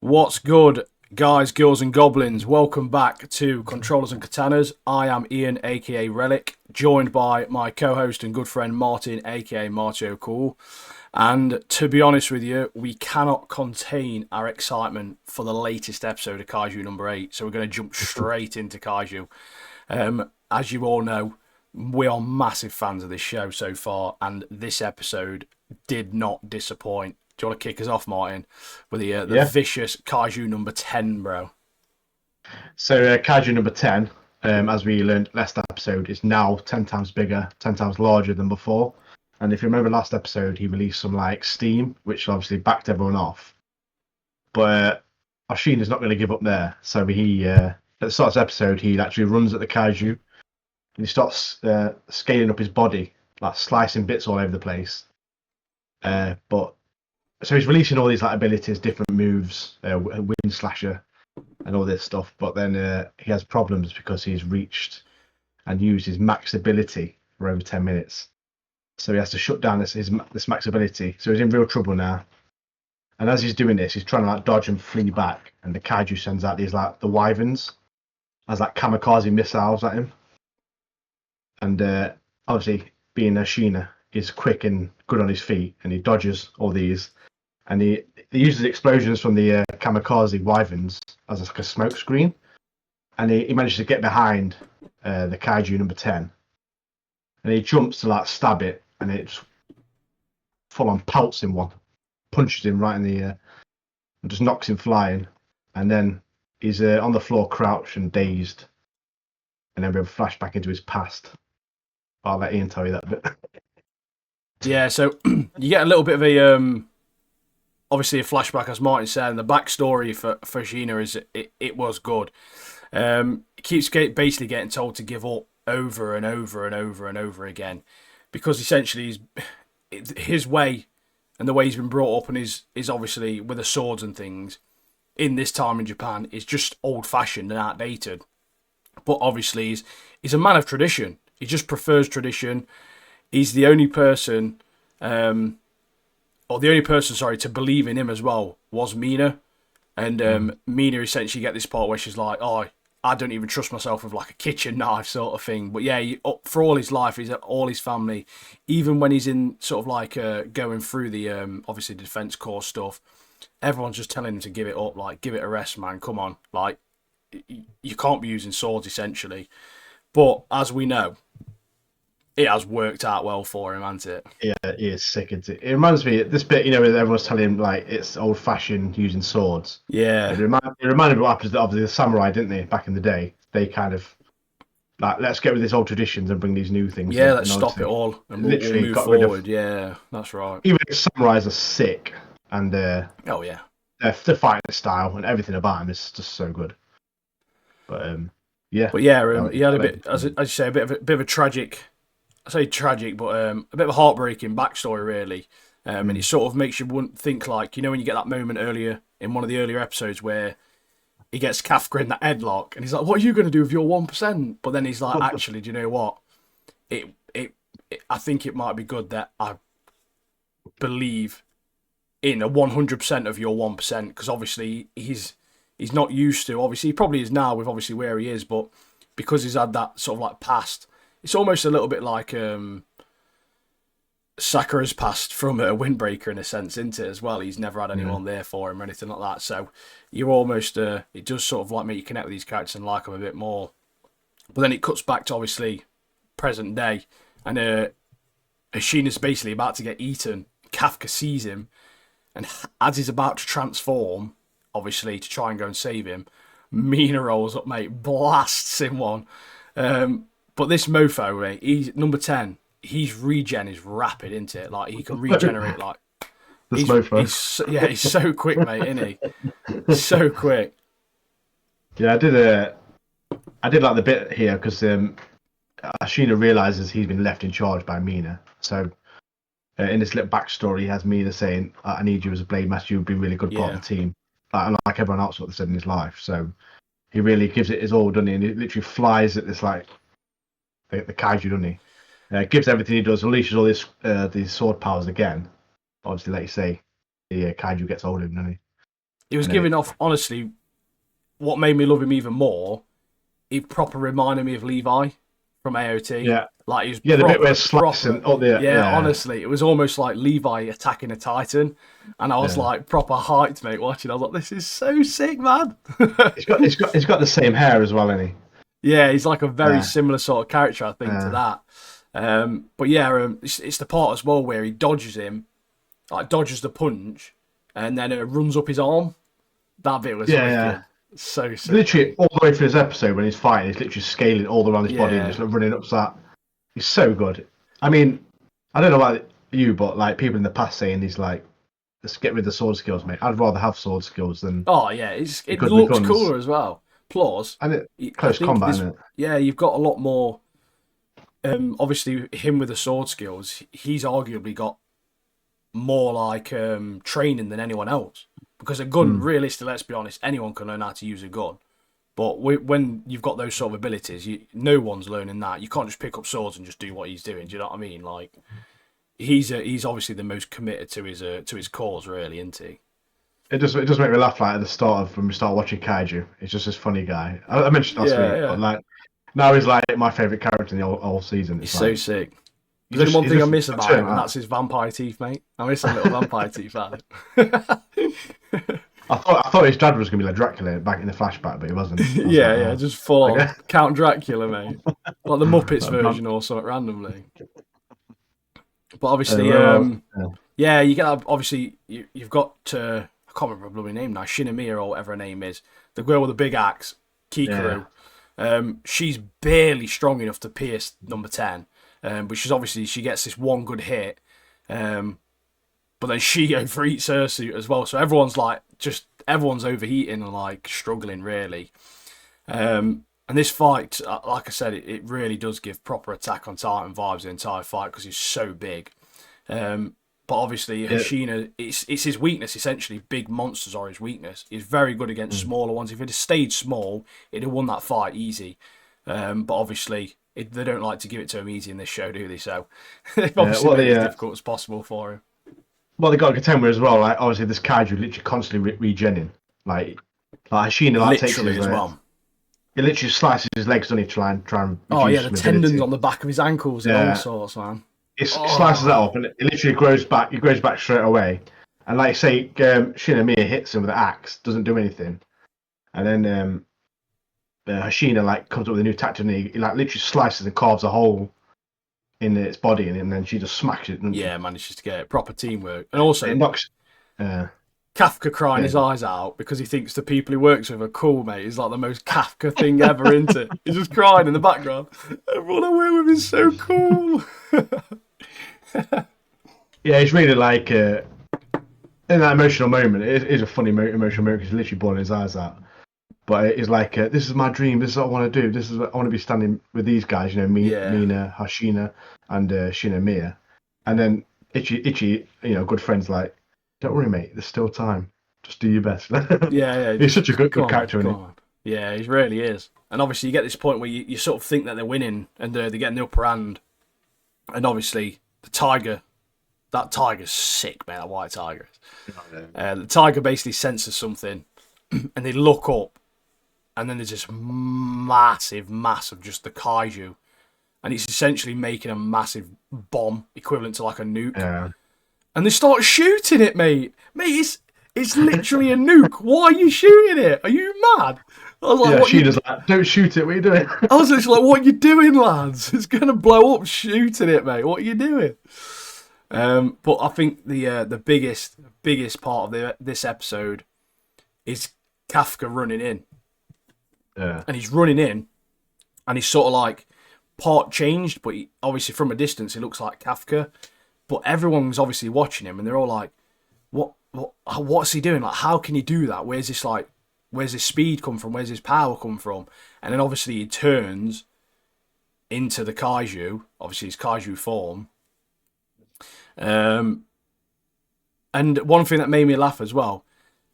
What's good, guys, girls, and goblins? Welcome back to Controllers and Katanas. I am Ian, aka Relic, joined by my co host and good friend Martin, aka Marty O'Cool. And to be honest with you, we cannot contain our excitement for the latest episode of Kaiju number 8. So we're going to jump straight into Kaiju. As you all know, we are massive fans of this show so far, and this episode did not disappoint. Do you want to kick us off, Martin, with the Yeah. vicious Kaiju number 10, bro? So Kaiju number 10, as we learned last episode, is now 10 times bigger, 10 times larger than before. And if you remember last episode, he released some like steam, which obviously backed everyone off. But Ashina's not going to give up there. So he, at the start of the episode, he actually runs at the Kaiju and he starts scaling up his body, like slicing bits all over the place. But so he's releasing all these like abilities, different moves, wind slasher, and all this stuff. But then he has problems because he's reached and used his max ability for over 10 minutes. So he has to shut down this max ability. So he's in real trouble now. And as he's doing this, he's trying to like dodge and flee back. And the Kaiju sends out these like the wyverns as like kamikaze missiles at him. And obviously, being Ashina, he's quick and good on his feet, and he dodges all these. And he uses explosions from the kamikaze wyverns as like a smoke screen. And he manages to get behind the Kaiju number 10. And he jumps to like stab it, and it just full on pelts him one, punches him right in the and just knocks him flying. And then he's on the floor, crouched and dazed. And then we have a flashback into his past. I'll let Ian tell you that bit. Yeah, so you get a little bit of a obviously a flashback, as Martin said, and the backstory for Sheena is it was good. He keeps basically getting told to give up over and over and over and over again, because essentially his way and the way he's been brought up and is obviously with the swords and things in this time in Japan is just old fashioned and outdated. But obviously he's a man of tradition. He just prefers tradition. He's the only person, sorry, to believe in him as well was Mina. And Mina essentially get this part where she's like, oh, I don't even trust myself with like a kitchen knife sort of thing. But yeah, for all his life, he's all his family, even when he's in sort of like going through the obviously the defense corps stuff, everyone's just telling him to give it up, like give it a rest, man. Come on, like you can't be using swords essentially. But as we know, it has worked out well for him, hasn't it? Yeah, he is sick. It reminds me this bit, where everyone's telling him like it's old fashioned using swords. Yeah. It reminded me what happens to obviously the samurai, didn't they? Back in the day, they kind of like let's get rid of these old traditions and bring these new things. Yeah, in. let's And stop it all and literally we'll move got rid forward. of. Yeah, that's right. Even if samurais are sick and Oh yeah, their fighting style and everything about him is just so good. But yeah. But yeah, he had a bit, as you say, a bit of a tragic. I say tragic, but a bit of a heartbreaking backstory, really. And it sort of makes you think, like, when you get that moment earlier in one of the earlier episodes where he gets Kafka in that headlock, and he's like, "What are you going to do with your 1%?" But then he's like, "Actually, do you know what? I think it might be good that I believe in a 100% of your 1%, because obviously he's not used to. Obviously, he probably is now with obviously where he is, but because he's had that sort of like past." It's almost a little bit like Sakura's past from a Windbreaker in a sense, isn't it, as well? He's never had anyone there for him or anything like that. So you're almost, it does sort of like make you connect with these characters and like them a bit more. But then it cuts back to obviously present day, and Ashina's basically about to get eaten. Kafka sees him, and as he's about to transform, obviously to try and go and save him, Mina rolls up, mate, blasts him one. But this mofo, mate, he's number 10. His regen is rapid, isn't it? Like he can regenerate like. He's so quick, mate, isn't he? So quick. Yeah, I did like the bit here because Ashina realizes he's been left in charge by Mina. So in this little backstory, he has Mina saying, "I need you as a blade master. You would be a really good part of the team, like everyone else what they said in his life." So he really gives it his all, doesn't he? And he literally flies at this like. The Kaiju, doesn't he? Gives everything he does, unleashes all these sword powers again. Obviously, like you say, the Kaiju gets hold of him, doesn't he? He was giving off, honestly, what made me love him even more, he proper reminded me of Levi from AOT. Yeah. Like, he was Yeah, the proper, bit where slicing proper. the Yeah, honestly, it was almost like Levi attacking a Titan. And I was like proper hyped, mate, watching. I was like, this is so sick, man. He's got the same hair as well, isn't he? Yeah, he's like a very similar sort of character, I think, to that. But yeah, it's the part as well where he dodges him, like dodges the punch, and then it runs up his arm. That bit was wicked. So sick. Literally all the way through this episode when he's fighting, he's literally scaling all around his body and just like, running up that. He's so good. I mean, I don't know about you, but like people in the past saying he's like, let's get rid of the sword skills, mate. I'd rather have sword skills than. Oh yeah, it looks cooler as well. Plus, and close combat, isn't it? Yeah, you've got a lot more. Obviously, him with the sword skills, he's arguably got more like training than anyone else. Because a gun, realistically, let's be honest, anyone can learn how to use a gun. But when you've got those sort of abilities, no one's learning that. You can't just pick up swords and just do what he's doing. Do you know what I mean? Like, he's obviously the most committed to his cause, really, isn't he? It does make me laugh. Like at the start of when we start watching Kaiju, he's just this funny guy. I mentioned last week, but like now he's like my favorite character in the whole season. He's so sick. There's only one thing I miss about him, and that's his vampire teeth, mate. I miss a little vampire teeth out of it. I thought his dad was going to be like Dracula back in the flashback, but he wasn't. Just full on Count Dracula, mate. Like the Muppets version or something randomly. But obviously, you get obviously you've got I can't remember her bloody name now, Shinomiya or whatever her name is, the girl with the big axe, Kikaru. She's barely strong enough to pierce number 10, but she gets this one good hit, but then she overheats her suit as well. So everyone's overheating and like struggling really. And this fight, like I said, it really does give proper Attack on Titan vibes the entire fight because he's so big. But obviously, Hoshina, it's his weakness, essentially. Big monsters are his weakness. He's very good against smaller ones. If he'd have stayed small, he'd have won that fight easy. But obviously, they don't like to give it to him easy in this show, do they? So they've obviously made it as difficult as possible for him. Well, they got to contend with as well. Like obviously, this Kaiju literally constantly regenning. Like Hoshina, like takes his, as well. He literally slices his legs, doesn't he? Try and. The tendons on the back of his ankles and all sorts, man. He slices that up, and it literally grows back. He grows back straight away. And like say, Shinomiya hits him with an axe, doesn't do anything, and then Hoshina like comes up with a new tactic, and he like literally slices and carves a hole in its body, and then she just smacks it. Manages to get it. Proper teamwork, and also it knocks. Kafka crying his eyes out because he thinks the people he works with are cool, mate. It's like the most Kafka thing ever, isn't it? He's just crying in the background. Everyone I work with is so cool. Yeah, it's really like in that emotional moment. It is a funny emotional moment because he's literally bawling his eyes out. But it's like this is my dream. This is what I want to do. This is what I want to be standing with these guys. You know, Mina, Hoshina, and Shinomiya, and then Ichi, good friends like. Don't worry, mate. There's still time. Just do your best. He's such a good character, isn't he? Yeah, he really is. And obviously, you get this point where you sort of think that they're winning and they're getting the upper hand. And obviously, that tiger's sick, man. That white tiger. The tiger basically senses something, and they look up, and then there's this massive mass of just the kaiju, and it's essentially making a massive bomb equivalent to like a nuke. Yeah. And they start shooting it, mate. Mate, it's literally a nuke. Why are you shooting it? Are you mad? I was like, she was like, don't shoot it. What are you doing? I was literally like, what are you doing, lads? It's going to blow up shooting it, mate. What are you doing? But I think the biggest part of this episode is Kafka running in. Yeah. And he's running in, and he's sort of like part changed, but obviously from a distance, he looks like Kafka. But everyone's obviously watching him, and they're all like, "What's he doing? Like, how can he do that? Where's his speed come from? Where's his power come from?" And then obviously he turns into the kaiju, obviously his kaiju form. And one thing that made me laugh as well,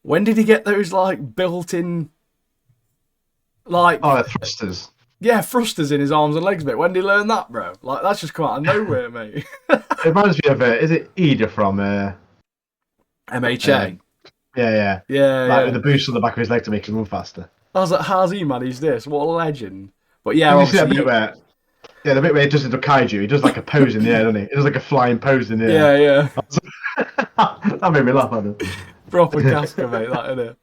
when did he get those like built-in, like thrusters? Yeah, thrusters in his arms and legs, mate. When did he learn that, bro? Like, that's just come out of nowhere, mate. It reminds me of, is it Ida from... MHA? Yeah. Yeah, Like with yeah. the boost on the back of his leg to make him run faster. I was like, how's he managed this? What a legend. But yeah, Did you see that bit obviously, where, yeah, the bit where he does the kaiju, he does like a pose in the air, doesn't he? He does like a flying pose in the air. yeah, yeah. That made me laugh, Adam. Proper Casca, mate, that, innit?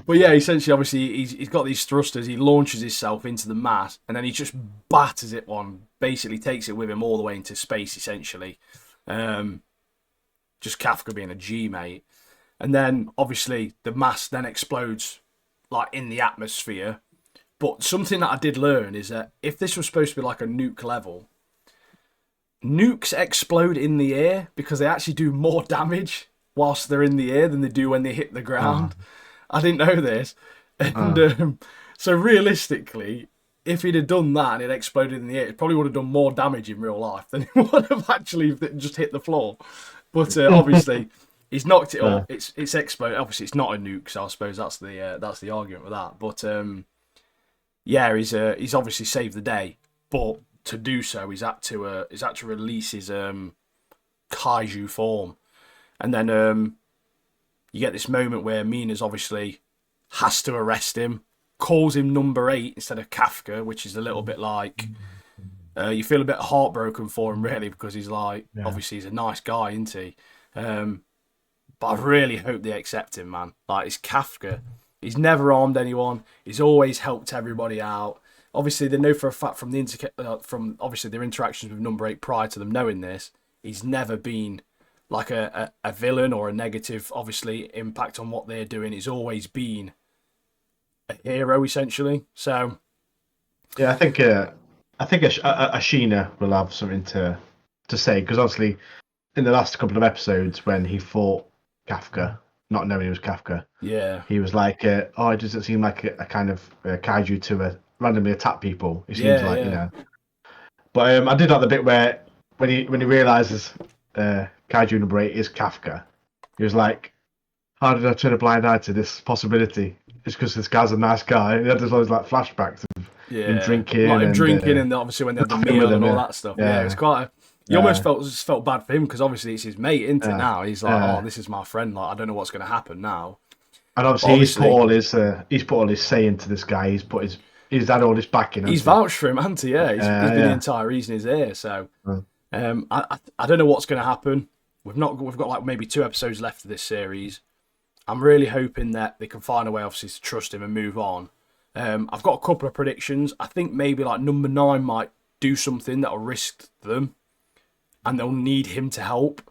But yeah, essentially, obviously, he's got these thrusters. He launches himself into the mat, and then he just batters it one. Basically, takes it with him all the way into space. Essentially, just Kafka being a G, mate. And then obviously the mass then explodes like in the atmosphere. But something that I did learn is that if this was supposed to be like a nuke level, nukes explode in the air because they actually do more damage whilst they're in the air than they do when they hit the ground. I didn't know this. And so realistically, if he'd have done that and it exploded in the air, it probably would have done more damage in real life than it would have actually if it just hit the floor. But obviously, he's knocked it up. It's exploded. Obviously, it's not a nuke, so I suppose that's the argument with that. But yeah, he's obviously saved the day. But to do so, he's had to release his kaiju form, and then you get this moment where Mina's obviously has to arrest him, calls him number 8 instead of Kafka, which is a little bit like you feel a bit heartbroken for him really because he's like obviously he's a nice guy, isn't he? But I really hope they accept him, man. Like, it's Kafka. He's never harmed anyone. He's always helped everybody out. Obviously, they know for a fact from from obviously their interactions with number 8 prior to them knowing this, he's never been like a villain or a negative, obviously, impact on what they're doing. He's always been a hero, essentially. So, Yeah, I think Ashina will have something to say because obviously in the last couple of episodes when he fought Kafka, not knowing he was Kafka, yeah, he was like, "Oh, it doesn't seem like a kind of kaiju to randomly attack people." It seems yeah, like yeah. But I did like the bit where when he realizes kaiju number 8 is Kafka, he was like, "How did I turn a blind eye to this possibility?" It's because this guy's a nice guy. He had this always like flashbacks of him drinking like him and drinking, and obviously when they had the laughing with meal him, and all yeah. that stuff. Yeah, it's Yeah. quite. You almost felt bad for him because obviously it's his mate, isn't it? Yeah. Now he's like, Yeah. oh, this is my friend. Like, I don't know what's going to happen now. And obviously, he's put all his say into this guy. He's had all this backing. He's vouched for him, hasn't he? Yeah, he's been the entire reason he's here. So, I don't know what's going to happen. We've got like maybe 2 episodes left of this series. I'm really hoping that they can find a way, obviously, to trust him and move on. I've got a couple of predictions. I think maybe like number 9 might do something that'll risk them, and they'll need him to help.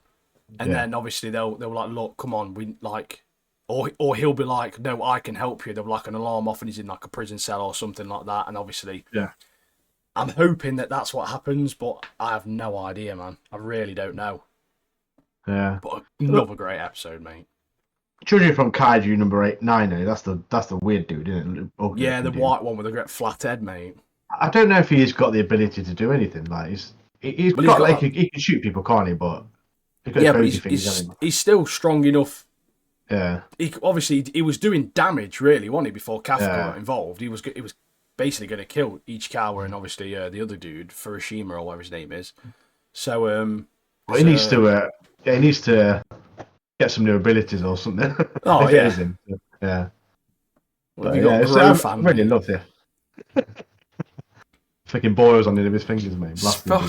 And then obviously they'll like, look, come on, we like, or he'll be like, no, I can help you. They'll be like an alarm off, and he's in like a prison cell or something like that. And obviously, I'm hoping that that's what happens, but I have no idea, man. I really don't know. Yeah. But another great episode, mate. Judging from Kaiju number 9, that's the weird dude, isn't it? Ugly Yeah, the dude. white one with the great flat head, mate. I don't know if he's got the ability to do anything. Like he can shoot people, can't he? But he's still strong enough. Yeah. He was doing damage, really, wasn't he? Before Kafka got involved, he was basically going to kill Ichikawa and obviously the other dude, Furushima or whatever his name is. So he needs to get some new abilities or something. Oh, if it is him. Yeah. Well, you got growth, I really love it. Fucking boils on the end of his fingers, mate.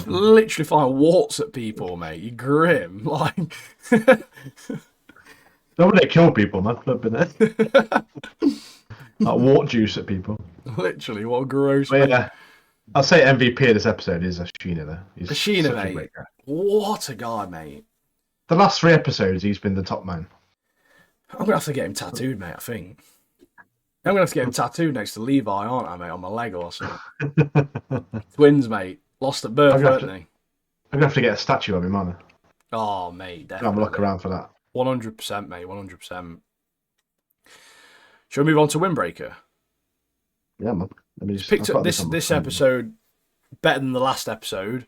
Literally firing warts at people, mate. You're grim. Like, nobody kill people, man. Flipping it. Like wart juice at people. Literally, what a gross. But yeah, I'll say MVP of this episode is Ashina. Though he's Ashina, mate. What a guy, mate. The last 3 episodes, he's been the top man. I'm gonna have to get him tattooed, mate. I think I'm gonna have to get him tattooed next to Levi, aren't I, mate, on my leg or something. Twins, mate. Lost at birth, weren't they? I'm gonna have to get a statue of him, aren't I? Oh, mate, definitely. Have a look around for that. 100%, mate. 100%. Shall we move on to Windbreaker? Yeah, man. Picked up this episode better than the last episode.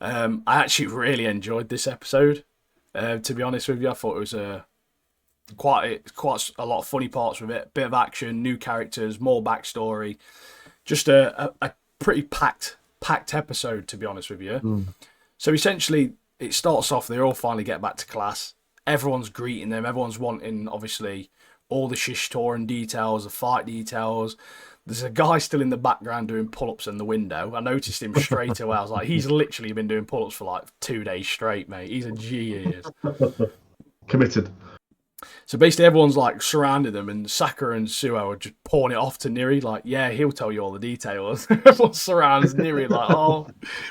I actually really enjoyed this episode. To be honest with you, I thought it was quite a lot of funny parts with it. Bit of action, new characters, more backstory. Just a pretty packed episode, to be honest with you. So essentially, it starts off. They all finally get back to class. everyone's greeting them. Everyone's wanting, obviously, all the shish touring details, the fight details. There's a guy still in the background doing pull-ups in the window. I noticed him straight away. I was like, he's literally been doing pull-ups for like 2 days straight, mate. He's a G, he is. Committed. So basically, everyone's like surrounding them, and Sakura and Suo are just pouring it off to Niri. Like, yeah, he'll tell you all the details. Everyone surrounds Niri, like, oh,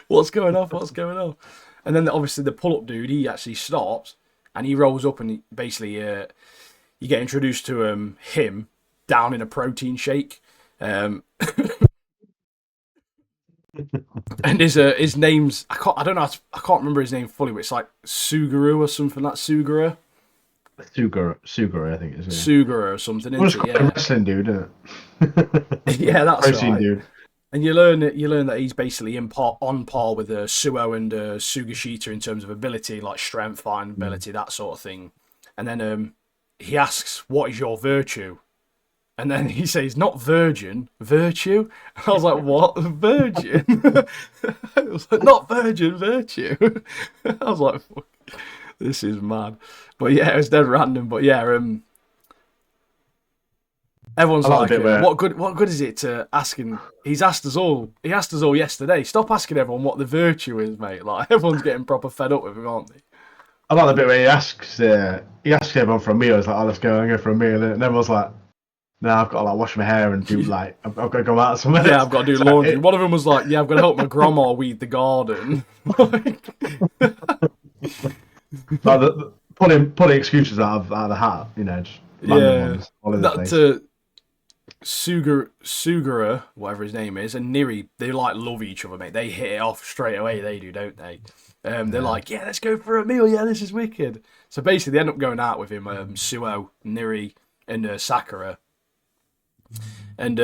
what's going on? What's going on? And then obviously the pull-up dude, he actually stops and he rolls up, and basically you get introduced to him down in a protein shake. And his name's I can't remember his name fully, but it's like Suguru or something like Sugura. Suguru, I think it is. Suguru or something, isn't it? Yeah. Wrestling dude, isn't it? Yeah, that's protein right. Dude. And you learn that he's basically on par with Suo and Sugashita in terms of ability, like strength, fighting ability, that sort of thing. And then he asks, "What is your virtue?" And then he says, "Not virgin, virtue." And I was like, "What? Virgin?" I was like, "Not virgin, virtue." I was like, "Fuck, this is mad." But yeah, it was dead random. But yeah, everyone's like, "What good is it to asking?" He asked us all yesterday. Stop asking everyone what the virtue is, mate. Like everyone's getting proper fed up with him, aren't they? I like the bit where he asks everyone for a meal. He's like, "Oh, let's go and go for a meal," and everyone's like, "No, I've got to like wash my hair and do like I've got to go out somewhere." Yeah, I've got to do laundry. One of them was like, "Yeah, I've got to help my grandma weed the garden." Like pulling excuses out of the hat, just random ones all over the place. Sugura, whatever his name is, and Niri, they like love each other, mate. They hit it off straight away. They do, don't they? They're like, "Yeah, let's go for a meal. Yeah, this is wicked." So basically, they end up going out with him, Suo, Niri, and Sakura, and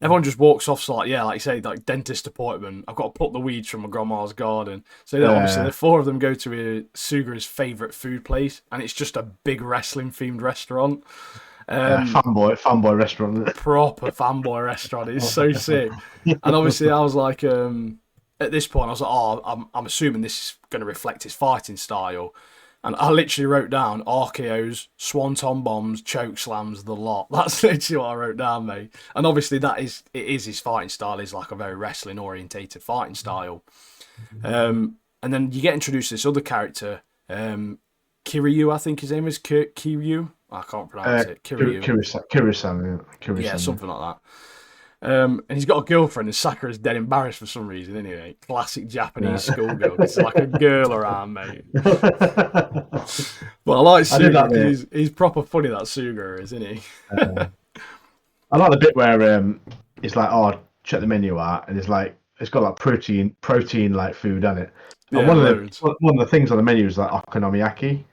everyone just walks off. So like you say, like dentist appointment. I've got to pluck the weeds from my grandma's garden. So obviously, the four of them go to Sugura's favorite food place, and it's just a big wrestling themed restaurant. Fanboy restaurant. Proper fanboy restaurant. It's so sick. And obviously, I was like, at this point, I was like, oh, I'm assuming this is going to reflect his fighting style. And I literally wrote down RKOs, swanton bombs, choke slams, the lot. That's literally what I wrote down, mate. And obviously, it is his fighting style. Is like a very wrestling orientated fighting style. And then you get introduced to this other character, Kiryu, I think his name is Kiryu. I can't pronounce it. Kiryu-san. Yeah, something like that. And he's got a girlfriend, and Sakura's dead embarrassed for some reason. Anyway, classic Japanese schoolgirl. It's like a girl around, mate. But I like Suga because he's proper funny. That Suga is, isn't he? I like the bit where it's like, "Oh, check the menu out," and it's got like protein like food on it. And Yeah, one of the things on the menu is like okonomiyaki,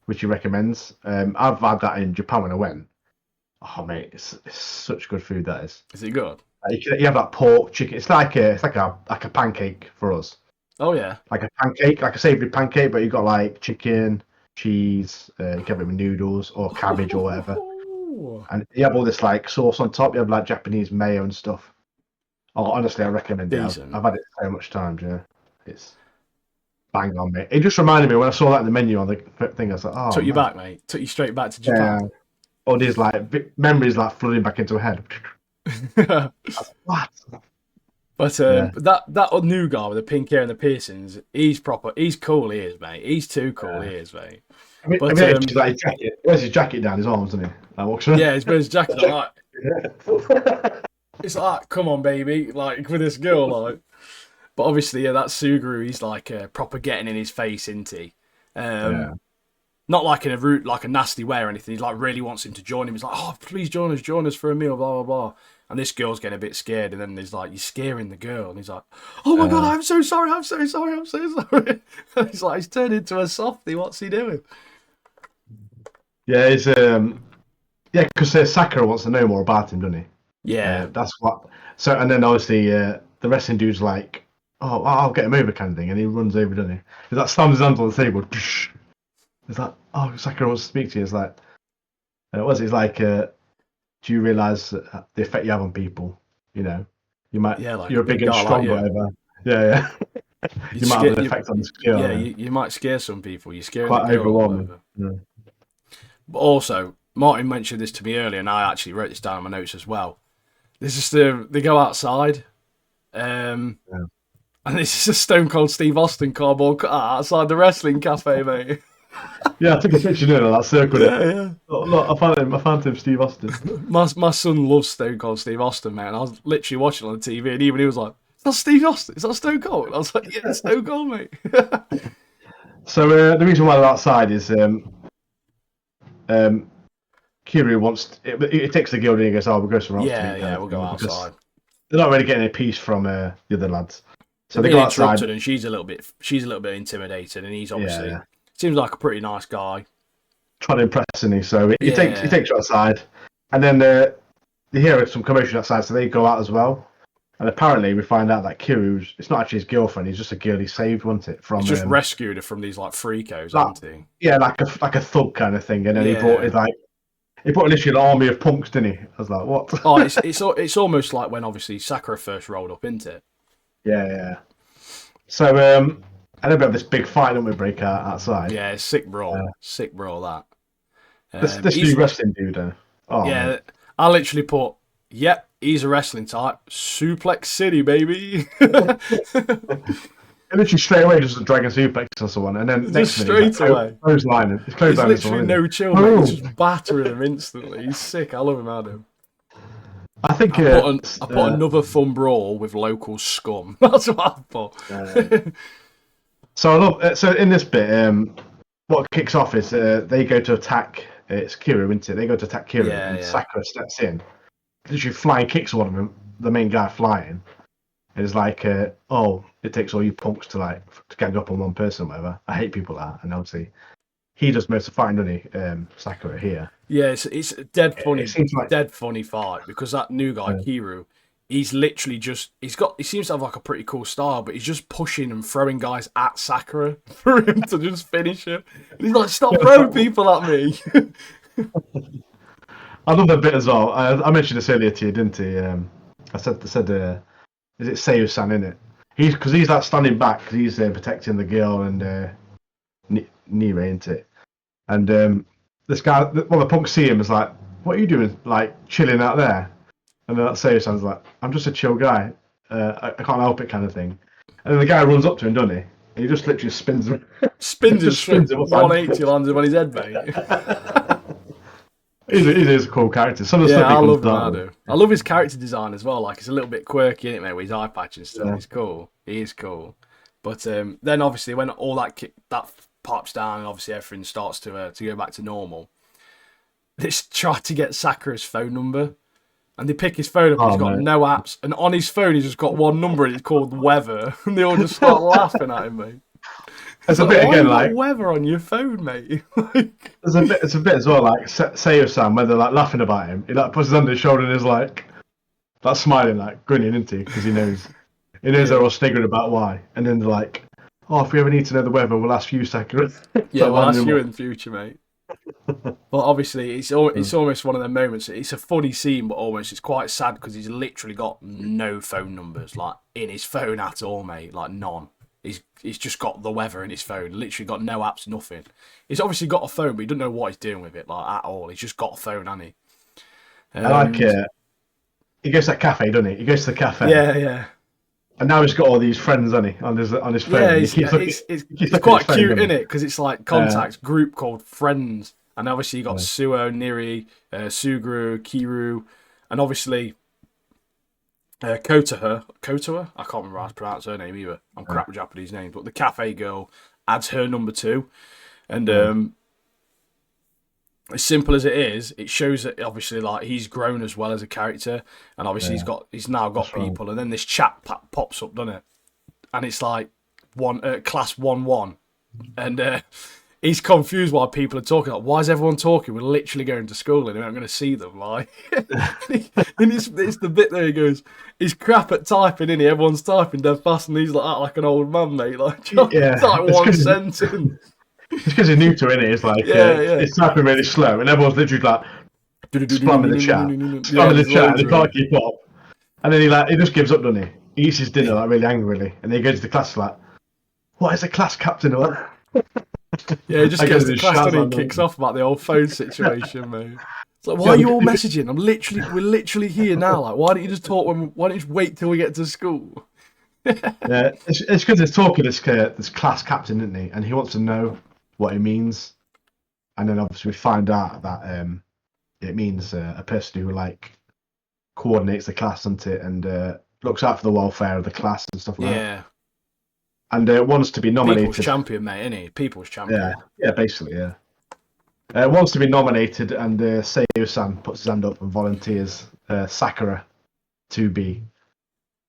which he recommends. I've had that in Japan when I went. Oh mate, it's such good food, that is. Is it good? You have that pork, chicken. It's like a pancake for us. Oh yeah. Like a pancake, like a savoury pancake, but you've got like chicken, cheese, you can have it with noodles or cabbage or whatever. And you have all this like sauce on top. You have like Japanese mayo and stuff. Oh, honestly, I recommend it. I've had it so much times. Yeah, it's bang on, mate. It just reminded me when I saw that in the menu on the thing. I was like, "Oh." Took you back, mate. Took you straight back to Japan. Yeah. All these like memories like flooding back into my head. What? But that new guy with the pink hair and the piercings, he's proper. He's cool. He is, mate. He's too cool. He is, mate. Like his jacket. Where's his jacket down his arms, doesn't he? Like, walks around. Yeah, he's got his jacket like. It's like, come on, baby, like with this girl, like. But obviously, yeah, that Suguru, he's like proper getting in his face, isn't he? Not like in a nasty way or anything. He like really wants him to join him. He's like, "Oh, please join us for a meal," blah blah blah. And this girl's getting a bit scared, and then he's like, "You're scaring the girl," and he's like, "Oh my god, I'm so sorry, I'm so sorry, I'm so sorry." And he's like, he's turned into a softie. What's he doing? Yeah, he's because Sakura wants to know more about him, doesn't he? Yeah, that's what. So and then obviously the wrestling dude's like, "Oh, I'll get him over," kind of thing, and he runs over, doesn't he? He's like slams his hands on the table. It's like, "Oh, Sakura wants to speak to you." It's like, It's like, "Do you realise the effect you have on people? You know, you're a big and strong, like whatever." Yeah. You might have an effect on the skill. Yeah, you might scare some people. You're scaring Quite the girl or overwhelming. whatever. Yeah. But also, Martin mentioned this to me earlier, and I actually wrote this down in my notes as well. This is they go outside, and this is a Stone Cold Steve Austin cardboard cutout outside the wrestling cafe, mate. Yeah, I took a picture of that, circled it. Yeah. Look, I found him, Steve Austin. My son loves Stone Cold Steve Austin, man. I was literally watching on the TV, and even he was like, "Is that Steve Austin? Is that Stone Cold?" I was like, "Yeah, it's Stone Cold, mate." So the reason why they're outside is Kiryu wants it takes the guild and he goes, "Oh, we'll go somewhere else to meet." Yeah, we'll go outside. They're not really getting a piece from the other lads, so they go get outside. interrupted, and she's a little bit intimidated, and he's obviously seems like a pretty nice guy. Trying to impress me, so he takes her outside, and then they hear some commotion outside, so they go out as well. And apparently, we find out that it's not actually his girlfriend; he's just a girl he saved, wasn't it? From he's just rescued her from these like freakos, hasn't he? Yeah, like a thug kind of thing, and then he brought initially an army of punks, didn't he? I was like, what? Oh, it's almost like when obviously Sakura first rolled up, isn't it? Yeah. So and then we have this big fight, don't we? Break out outside. Yeah, sick brawl that. This new wrestling dude. Yeah, man. I literally put, yep, he's a wrestling type. Suplex City, baby. And literally straight away just a dragon suplex or someone, and then next straight away clothesline. He's literally no chill, mate. He's just battering him instantly. He's sick. I love him, Adam. I think I put another fun brawl with local scum. That's what I put. So I love. So in this bit, what kicks off is they go to attack. It's Kiryu, isn't it? They go to attack Kiryu, and Sakura steps in. Literally flying kicks one of them, the main guy flying. And it's like, it takes all you punks to gang up on one person, or whatever. I hate people like that, and obviously he does most of the fighting, doesn't he? Sakura here. Yeah, it's a dead funny, dead funny fight because that new guy Kiryu, he's literally he seems to have like a pretty cool style, but he's just pushing and throwing guys at Sakura for him to just finish him. And he's like, stop throwing people at me. I love that bit as well. I mentioned this earlier to you, didn't he? I said, is it Seiyu-san, in it? He's like standing back because he's protecting the girl and Nire, isn't it? And this guy, the punks see him, is like, "What are you doing? Like chilling out there?" And then that Seiyu-san's like, "I'm just a chill guy. I can't help it," kind of thing. And then the guy runs up to him, doesn't he? And he just literally spins him. Spins him 180, lands him on his head, mate. He is a cool character. Some of the stuff I love him. I do. I love his character design as well. Like, it's a little bit quirky, isn't it, mate? With his eye patch and stuff. He's cool. He is cool. But then obviously when all that pops down and obviously everything starts to go back to normal, they try to get Sakura's phone number. And they pick his phone up and he's got no apps. And on his phone he's just got one number and it's called weather. And they all just start laughing at him, mate. It's a bit again like weather on your phone, mate. It's a bit as well like Seiyu-san when they're like laughing about him. He like puts his under his shoulder and is like smiling, like grinning, isn't he? Because he knows they're all sniggering about why. And then they're like, "Oh, if we ever need to know the weather, we'll ask you, Sakura." Yeah, we'll ask you in the future, mate. But obviously, it's almost one of the moments. It's a funny scene, but almost it's quite sad because he's literally got no phone numbers like in his phone at all, mate. Like none. He's just got the weather in his phone. Literally got no apps, nothing. He's obviously got a phone, but he doesn't know what he's doing with it like at all. He's just got a phone, hasn't he? I like he goes to that cafe, doesn't he? He goes to the cafe. Yeah. And now he's got all these friends, hasn't he, on his phone. Yeah, it's quite cute, isn't it? Because it's like contacts group called Friends, and obviously you got Suo, Niri, Suguru, Kiryu, and obviously Kotoha. I can't remember how to pronounce her name either. I'm crap with Japanese names, but the cafe girl adds her number too, and as simple as it is, it shows that obviously like he's grown as well as a character, and obviously he's now got people, and then this chat pops up, doesn't it? And it's like class 1-1, and he's confused while people are talking. Like, why is everyone talking? We're literally going to school and we're not going to see them. Like, and it's the bit there. He goes, he's crap at typing, isn't he? Everyone's typing dead fast, and he's like an old man, mate. Like, it's like one sentence. It's because he's new to it, innit? It's like it's typing really slow, and everyone's literally like spamming the chat, and he can't keep up. And then he just gives up, doesn't he? He eats his dinner like really angrily, and then he goes to the class like, what is a class captain? Yeah, he just I gets guess the it's class and he Shazam. kicks off about the old phone situation, mate. It's like, why are you all messaging? We're literally here now. Like, why don't you just talk why don't you just wait till we get to school? Yeah, it's because he's talking this class captain, isn't he? And he wants to know what it means. And then obviously we find out that it means a person who like coordinates the class, doesn't it, and looks out for the welfare of the class and stuff like that. Yeah. And wants to be People's nominated. champion, mate, isn't he? People's champion. Yeah, basically, yeah. Wants to be nominated, and Seiyu-san puts his hand up and volunteers Sakura to be,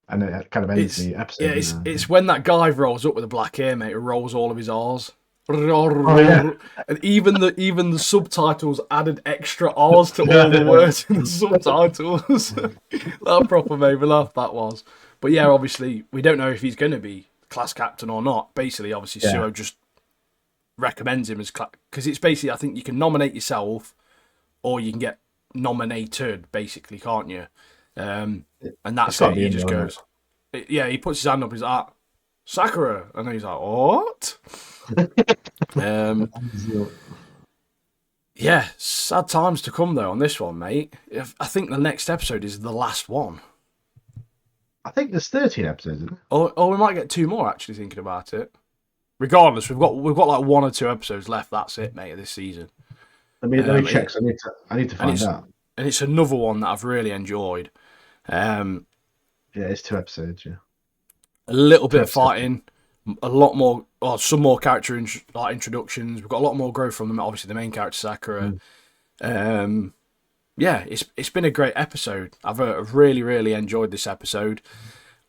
and it kind of ends the episode. It's when that guy rolls up with the black hair, mate, who rolls all of his R's. Oh, yeah. And even the subtitles added extra R's to all the words in the subtitles. That proper made me laugh, that was. But yeah, obviously, we don't know if he's going to be class captain or not. Basically, obviously, Suo just recommends him as because it's basically, I think you can nominate yourself or you can get nominated, basically, can't you? And that's it. He just goes, he puts his hand up. He's like, Sakura, and then he's like, what? Yeah, sad times to come though on this one, mate. I think the next episode is the last one. I think there's 13 episodes, isn't it? Oh, we might get 2 more. Actually, thinking about it. Regardless, we've got like 1 or 2 episodes left. That's it, mate. Of this season. Let me check. So I need to find out. And it's another one that I've really enjoyed. Yeah, it's 2 episodes. Yeah, a little bit of fighting, a lot more, some more character introductions. We've got a lot more growth from them. Obviously, the main character Sakura. Yeah, it's been a great episode. I've really, really enjoyed this episode.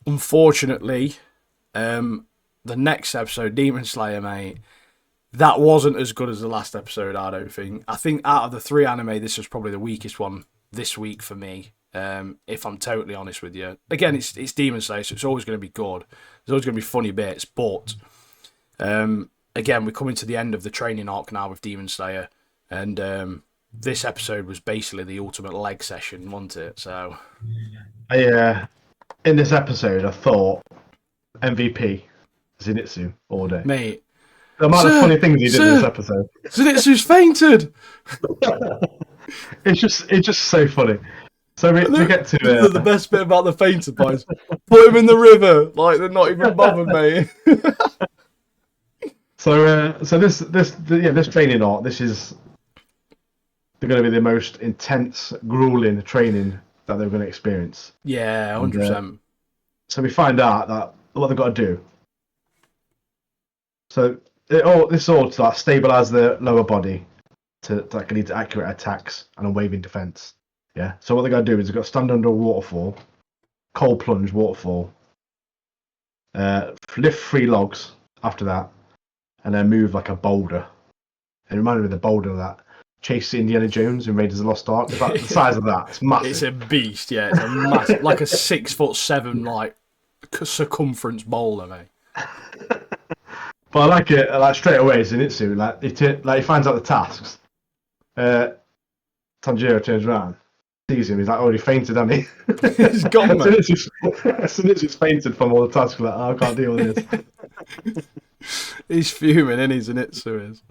Unfortunately, the next episode, Demon Slayer, mate, that wasn't as good as the last episode, I don't think. I think out of the 3 anime, this was probably the weakest one this week for me, if I'm totally honest with you. Again, it's Demon Slayer, so it's always going to be good. There's always going to be funny bits, but again, we're coming to the end of the training arc now with Demon Slayer, and this episode was basically the ultimate leg session, wasn't it? So, in this episode, I thought MVP Zenitsu all day, mate. The amount of funny things he did in this episode. Zenitsu's fainted. It's just so funny. So we get to the best bit about the fainted boys. Put him in the river, like they're not even bothered, mate. So this training arc, this is going to be the most intense, grueling training that they're going to experience. Yeah, 100%. So we find out that what they've got to do. So this is all to like, stabilize the lower body to lead to accurate attacks and unwavering defense. Yeah. So what they got to do is they've got to stand under a waterfall, cold plunge waterfall, lift 3 logs after that, and then move like a boulder. It reminded me of the boulder that chased Indiana Jones in Raiders of the Lost Ark. It's like the size of that. It's massive. It's a beast. Yeah, it's a massive, like a 6'7" like circumference boulder, mate. But I like it. Like straight away, Zenitsu, he finds out the tasks. Tanjiro turns around, sees him. He's like already fainted, hasn't he? He's gone, man. Zenitsu's fainted from all the tasks. Like, I can't deal with this. He's fuming, isn't he? Zenitsu is.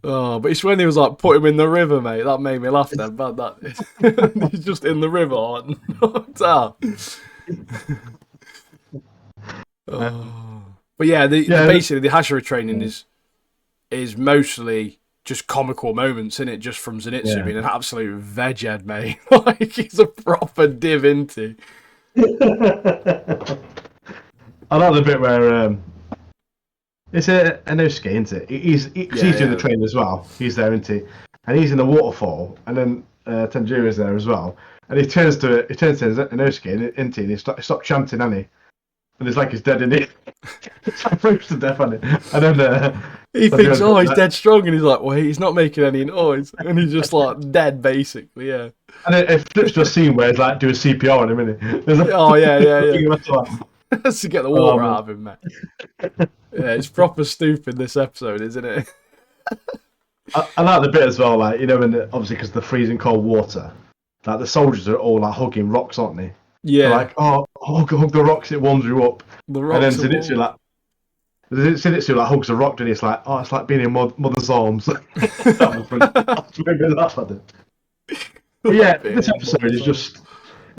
Oh, but it's when he was like, put him in the river, mate. That made me laugh then. But that he's just in the river, like, knocked out. But yeah, basically the Hashira training is mostly just comical moments, isn't it? Just from Zenitsu being an absolute veghead, mate. Like he's a proper div into. I like the bit where it's Inosuke, isn't it? He's doing the training as well. He's there, isn't he? And he's in the waterfall, and then Tanjiro is there as well. And he turns to Inosuke, isn't he? And he stopped chanting, hasn't he? And it's like he's dead, isn't he? It's like froze to death, isn't it? And then he thinks, he's dead strong, and he's like, well, he's not making any noise, and he's just like dead, basically, yeah. And it flips to a scene where he's like doing CPR on him, isn't it? Yeah. That's to get the water out of him, mate. Yeah, it's proper stupid, this episode, isn't it? I like the bit as well, like, when obviously because the freezing cold water, like the soldiers are all like hugging rocks, aren't they? Yeah. They're like, hug the rocks, it warms you up. The rocks. And then Zenitsu Zenitsu like hugs a rock, and it's like, oh, it's like being in mother's arms. That was funny. That's made me laugh at it. But yeah, this episode is just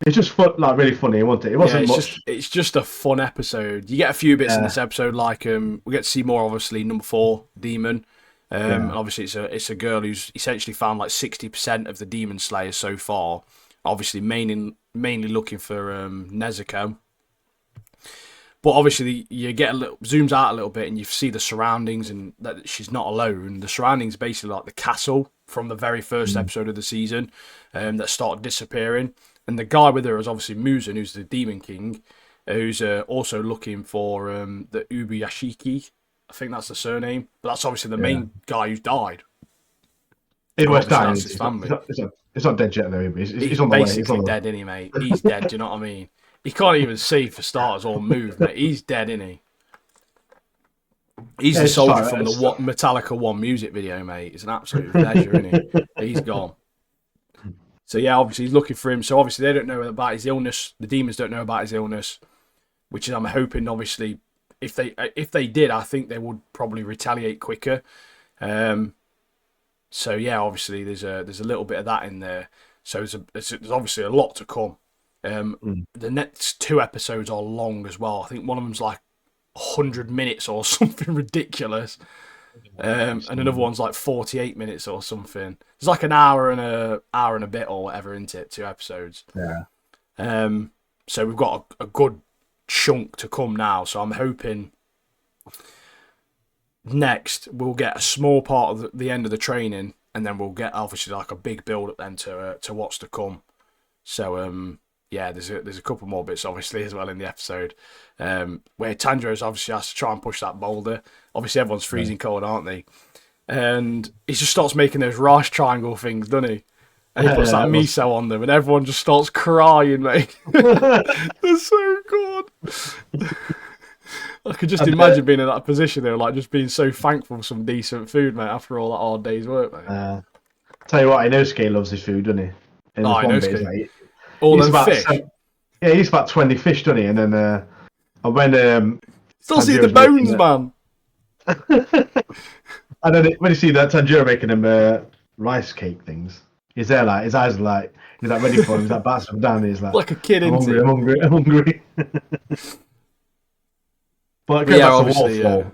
it's just fun, like really funny, wasn't it? It Yeah, wasn't much. it's just a fun episode. You get a few bits in Yeah, this episode, like we get to see more obviously number 4 demon. And yeah, obviously it's a girl who's essentially found like 60% of the demon slayers so far. Obviously mainly looking for Nezuko. But obviously you get a little zooms out a little bit and you see the surroundings and that she's not alone. The surroundings basically like the castle from the very first episode of the season that started disappearing. And the guy with her is obviously Muzan, who's the Demon King, who's also looking for the Ubuyashiki. I think that's the surname. But that's obviously the yeah. main guy who's died. It And was obviously dying. that's his family. It's not dead yet though. He's He's on the way. He's basically on the way. dead, isn't he, mate? He's dead, do you know what I mean? He can't even see for starters or move, mate. He's dead, isn't he? He's Yeah, the it's soldier fine, from the it's- Metallica 1 music video, mate. It's an absolute pleasure, isn't he? He's gone. So yeah, obviously he's looking for him. So obviously they don't know about his illness. The demons don't know about his illness, which is I'm hoping obviously if they did, I think they would probably retaliate quicker. So yeah, obviously there's a little bit of that in there. So there's obviously a lot to come. The next 2 episodes are long as well. I think one of them's like 100 minutes or something ridiculous. And another one's like 48 minutes or something. It's like an hour and a bit or whatever, isn't it? 2 episodes. Yeah. So we've got a good chunk to come now. So I'm hoping next we'll get a small part of the end of the training, and then we'll get obviously like a big build up then to what's to come. So yeah, there's a couple more bits obviously as well in the episode where Tanjiro's obviously has to try and push that boulder. Obviously everyone's freezing cold, aren't they? And he just starts making those rice triangle things, doesn't he? And he puts that miso on them, and everyone just starts crying, mate. They're so good. I could just imagine being in that position there, like just being so thankful for some decent food, mate, after all that hard day's work, mate. Tell you what, Inosuke loves his food, doesn't he? And Oh, there's one bit, Inosuke. he's like, All he's them about fish. yeah, he's about 20 fish, doesn't he? And then when Still see the Tanjiro's bones, making man. and then when you see that Tanjiro making him rice cake things, he's there like his eyes are like he's like ready for him. He's like bouncing him down. And he's Like a kid, I'm isn't hungry, he? I'm hungry, I'm hungry. But But going yeah, back to the obviously, waterfall.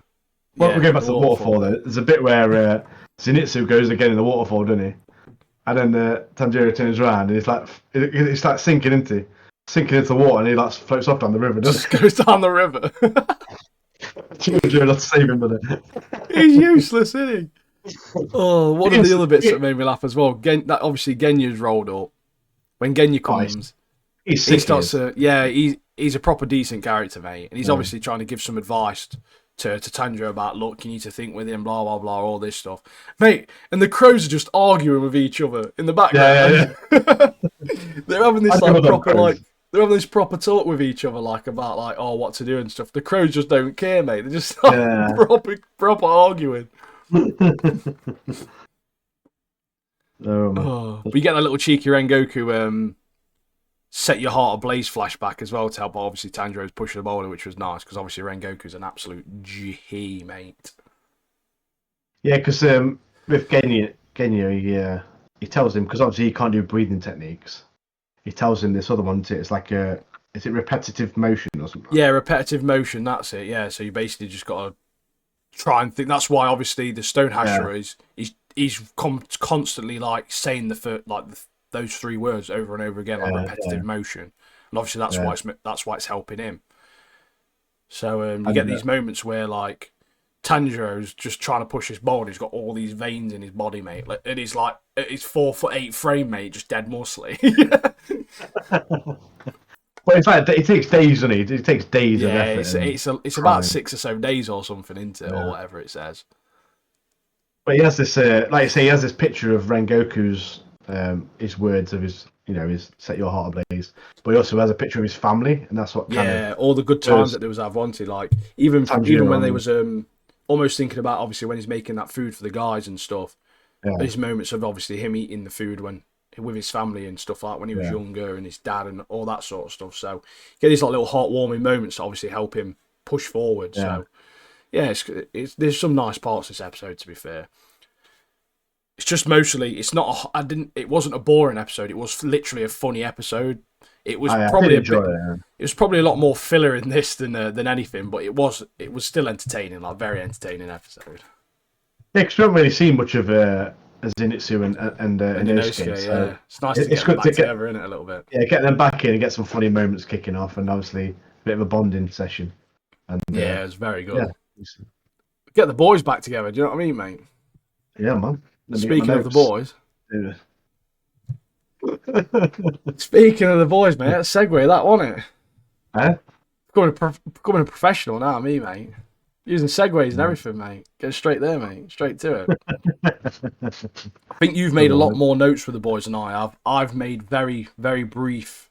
Well, we're going back to the waterfall. There's a bit where Zenitsu goes again in the waterfall, doesn't he? And then Tanjiro turns around and it's like sinking into the water, and he like floats off down the river. Just goes down the river. Tanjiro not to save him, but He's useless, isn't he? Oh, one of the other bits that made me laugh as well. That obviously Genya's rolled up. When Genya comes, he's he sick. starts to he's a proper decent character, mate, and he's obviously trying to give some advice to Tanjiro about, look, you need to think with him, blah blah blah, all this stuff, mate. And the crows are just arguing with each other in the background. Yeah. They're having this they're having this proper talk with each other, like about like what to do and stuff. The crows just don't care, mate. They're just proper arguing. But you get that little cheeky Rengoku set your heart ablaze flashback as well to help obviously Tanjiro's push the boulder, which was nice because obviously Rengoku's an absolute G, mate. Yeah, because with Genya, he tells him, because obviously he can't do breathing techniques. He tells him this other one. It's like is it repetitive motion or something? Yeah, repetitive motion. That's it. Yeah, so you basically just got to try and think. That's why obviously the Stone Hashira he's constantly like saying those 3 words over and over again, like repetitive motion, and obviously that's why it's helping him. So you get these moments where like Tanjiro's just trying to push his boulder. He's got all these veins in his body, mate. And he's like, his 4'8" frame, mate, just dead muscly. Well, in fact, it takes days, doesn't it? It takes days of effort. It's about 6 or so days or something, isn't it, or whatever it says. But he has this, like you say, he has this picture of Rengoku's, his words of his, his set your heart ablaze. But he also has a picture of his family, and that's what all the good times that there was. I've wanted, like even when they was almost thinking about obviously when he's making that food for the guys and stuff. There's moments of obviously him eating the food with his family and stuff like when he was younger and his dad and all that sort of stuff. So you get these like little heartwarming moments that obviously help him push forward. So Yeah, there's some nice parts this episode. To be fair, it's just mostly it's not. It wasn't a boring episode. It was literally a funny episode. It was I did probably a enjoy bit. it. It was probably a lot more filler in this than anything, but it was still entertaining, like very entertaining episode. Yeah, because we haven't really seen much of Zenitsu and And Inosuke, Inosuke, so yeah, it's nice to it's get them good back to get together in it a little bit. get them back in and get some funny moments kicking off, and obviously a bit of a bonding session. And Yeah, it's very yeah, good. Get the boys back together. Do you know what I mean, mate? yeah, man. Let me get my Speaking of the notes. boys, Yeah. speaking of the boys, mate, that's a segue that, wasn't it? Huh? Becoming a professional now, me, mate. Using segues and everything, mate. Go straight there, mate. Straight to it. I think you've made a lot more notes for the boys than I have. I've made very, very brief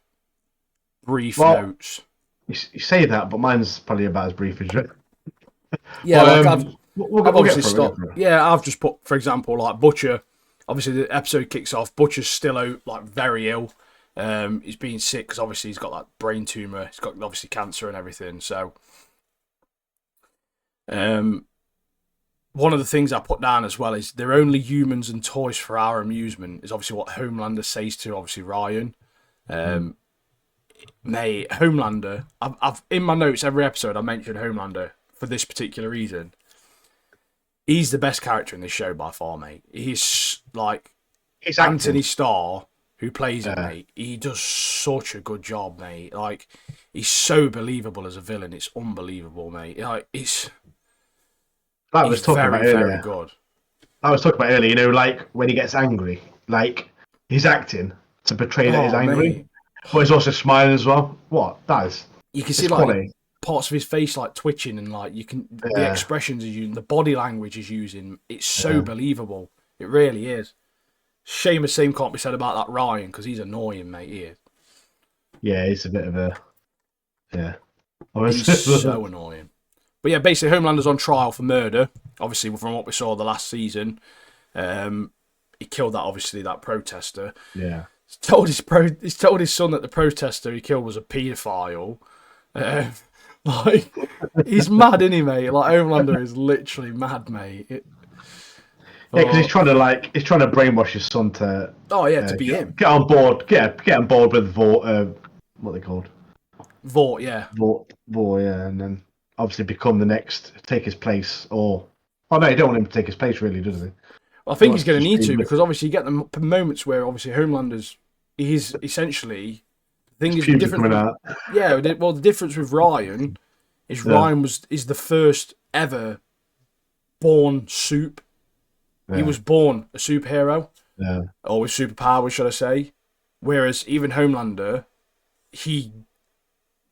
notes. You say that, but mine's probably about as brief as yours. Yeah, But, like we'll I've get obviously through it, we'll stopped. get through it. Yeah, I've just put, for example, like Butcher. Obviously, the episode kicks off. Butcher's still out, like very ill. He's been sick because obviously he's got that brain tumor. He's got obviously cancer and everything. So, one of the things I put down as well is they're only humans and toys for our amusement. Is obviously what Homelander says to obviously Ryan. Mate, Homelander. I've in my notes every episode I mention Homelander for this particular reason. He's the best character in this show by far, mate. He's like He's Anthony acting. Starr, who plays him, mate. He does such a good job, mate. Like he's so believable as a villain. It's unbelievable, mate. Like he's very, very good. I was talking about earlier, you know, like when he gets angry, like he's acting to portray that he's angry, Mate. but he's also smiling as well. What? That is. You can It's see like quality. parts of his face like twitching and like the Yeah. expressions he's using, the body language he's using. It's so believable. It really is. Shame the same can't be said about that Ryan because he's annoying, mate. He is. Yeah, he's a bit of a. Yeah. He's so annoying. But yeah, basically, Homelander's on trial for murder. Obviously, from what we saw the last season, he killed that protester. Yeah. He's told his son that the protester he killed was a paedophile. Like he's mad, isn't he, mate? Like Homelander is literally mad, mate. Yeah, because he's trying to brainwash his son to. To be him. Get on board. Get on board with Vought. What are they called? Vought, yeah. Vought, yeah, and then obviously become the next, take his place, or. Oh no, you don't want him to take his place, really, does he? I think he's going to need to because obviously you get the moments where obviously he's essentially. The thing is, the difference. Yeah, well, the difference with Ryan is Ryan is the first ever born soup. Yeah. He was born a superhero, or with superpowers, should I say? Whereas even Homelander, he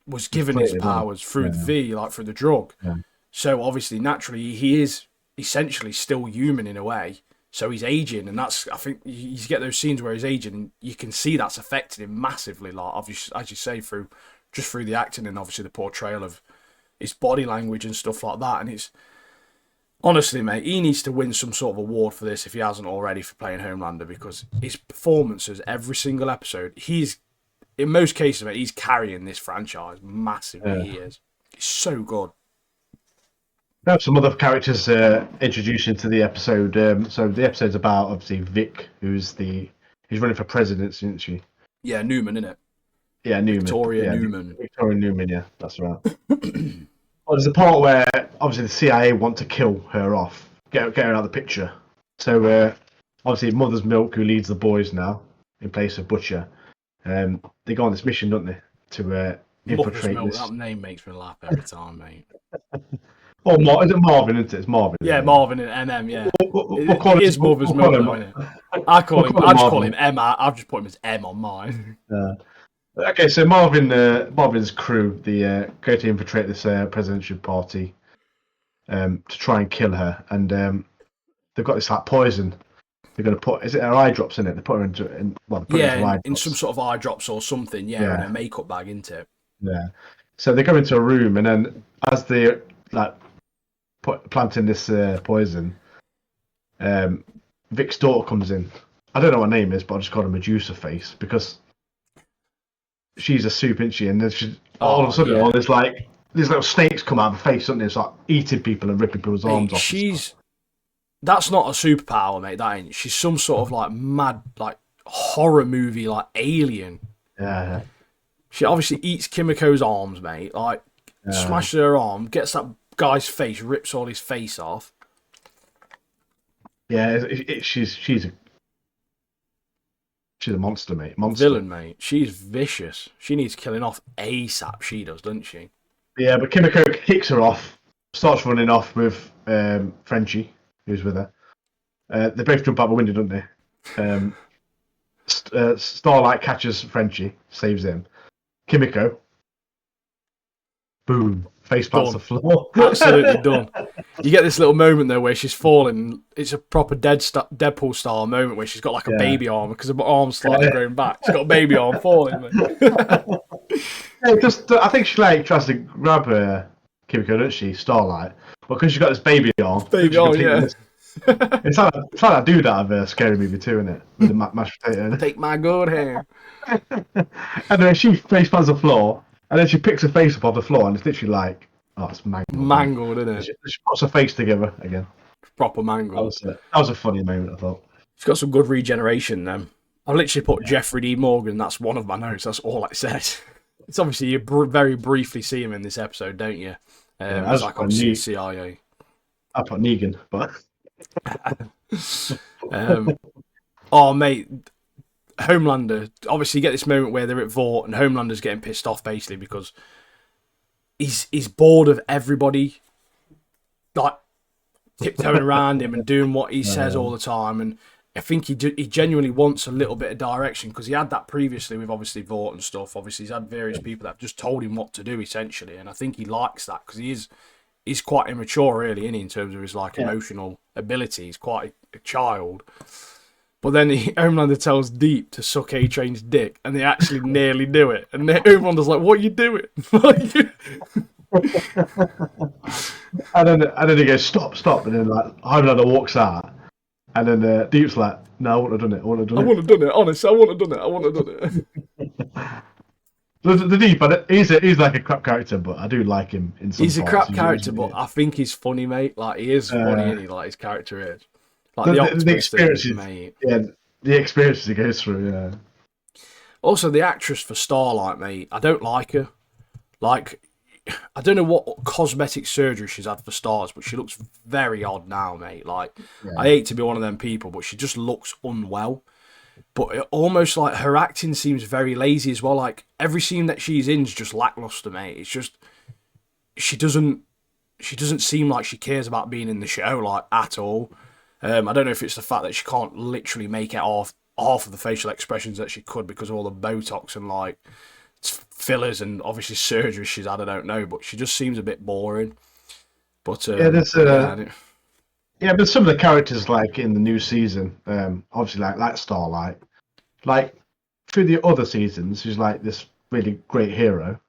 was given his powers through through the drug. Yeah. So obviously, naturally, he is essentially still human in a way. So he's aging, and I think you get those scenes where he's aging, and you can see that's affected him massively. Like obviously, as you say, through the acting and obviously the portrayal of his body language and stuff like that. And it's honestly, mate, he needs to win some sort of award for this if he hasn't already for playing Homelander because his performances every single episode, in most cases, mate, he's carrying this franchise massively. Yeah. He is. He's so good. We have some other characters introduced into the episode. So the episode's about obviously Vic, he's running for president, isn't she? Yeah, Newman, isn't it? Yeah, Newman. Victoria Newman. Victoria Newman, yeah, that's right. Well, there's a part where obviously the CIA want to kill her off, get her out of the picture. So obviously Mother's Milk, who leads the boys now in place of Butcher, they go on this mission, don't they, to infiltrate Milk, this. That name makes me laugh every time, mate. Oh, is it Marvin, isn't it? It's Marvin. Yeah, Marvin and MM, yeah. It is Mother's Milk, though, isn't it? I just call him Emma. I've just put him as M on mine. Okay, so Marvin's crew, they go to infiltrate this presidential party to try and kill her, and they've got this like poison. They're going to put, is it her eye drops in it? They put her into in some sort of eye drops or something, in a makeup bag, isn't it? Yeah. So they go into a room, and then as they planting this poison, Vic's daughter comes in. I don't know what her name is, but I just call her Medusa Face because she's a soup, isn't she? And then all of a sudden, all this these little snakes come out of her face, don't they? It's like eating people and ripping people's arms Mate, off. that's not a superpower, mate. That ain't. She's some sort of like mad, like horror movie, like alien. Yeah, She obviously eats Kimiko's arms, mate. Like smashes her arm, gets that guy's face, rips all his face off. yeah. She's a monster, mate. Monster. Villain, mate. She's vicious. She needs killing off ASAP. She does, doesn't she? Yeah, but Kimiko kicks her off, starts running off with Frenchie, who's with her. They both jump out the window, don't they? Starlight catches Frenchie, saves him. Kimiko, boom, face plants the floor. Absolutely done. You get this little moment though where she's falling. It's a proper Deadpool style moment where she's got like a baby arm because her arm's slightly grown back. She's got a baby arm falling. I think she like tries to grab Kimiko, doesn't she? Starlight, but because she's got this baby arm. Yeah. It's like that dude out of a scary movie too, isn't it? With the mashed potato. Take my good hair. And then she face plants the floor, and then she picks her face up off the floor, and it's literally like, oh, it's mangled. Mangled, isn't it? She puts her face together again. Proper mangled. That was a funny moment, I thought. She's got some good regeneration then. I literally put Jeffrey D. Morgan. That's one of my notes. That's all it says. It's obviously you very briefly see him in this episode, don't you? It's like obviously CIA. I put Negan, but. Oh mate, Homelander. Obviously, you get this moment where they're at Vought and Homelander's getting pissed off basically because he's bored of everybody like tiptoeing around him and doing what he says all the time. And I think he genuinely wants a little bit of direction because he had that previously with obviously Vought and stuff. Obviously, he's had various people that have just told him what to do essentially, and I think he likes that because he's quite immature, really, isn't he, in terms of his like emotional ability. He's quite a child. But then Homelander tells Deep to suck A-Train's dick, and they actually nearly do it. And Homelander's like, "What are you doing?" and then he goes, "Stop!" And then like Homelander walks out, and then Deep's like, "No, I wouldn't have done it. I wouldn't have done it. Honestly, I wouldn't have done it. The Deep, he's like a crap character, but I do like him in some He's parts. a crap character, but I think he's funny, mate. Like, he is funny, isn't he? Like, his character is. Like, the experiences, mate. Yeah, the experiences he goes through, yeah. Also, the actress for Starlight, mate, I don't like her. Like, I don't know what cosmetic surgery she's had for stars, but she looks very odd now, mate. Like, I hate to be one of them people, but she just looks unwell. But it almost like her acting seems very lazy as well. Like, every scene that she's in is just lackluster, mate. It's just she doesn't seem like she cares about being in the show, like, at all. I don't know if it's the fact that she can't literally make it half of the facial expressions that she could because of all the Botox and like fillers and obviously surgery she's had. I don't know, but she just seems a bit boring. But but some of the characters like in the new season, obviously like Starlight, like through the other seasons, she's like this really great hero,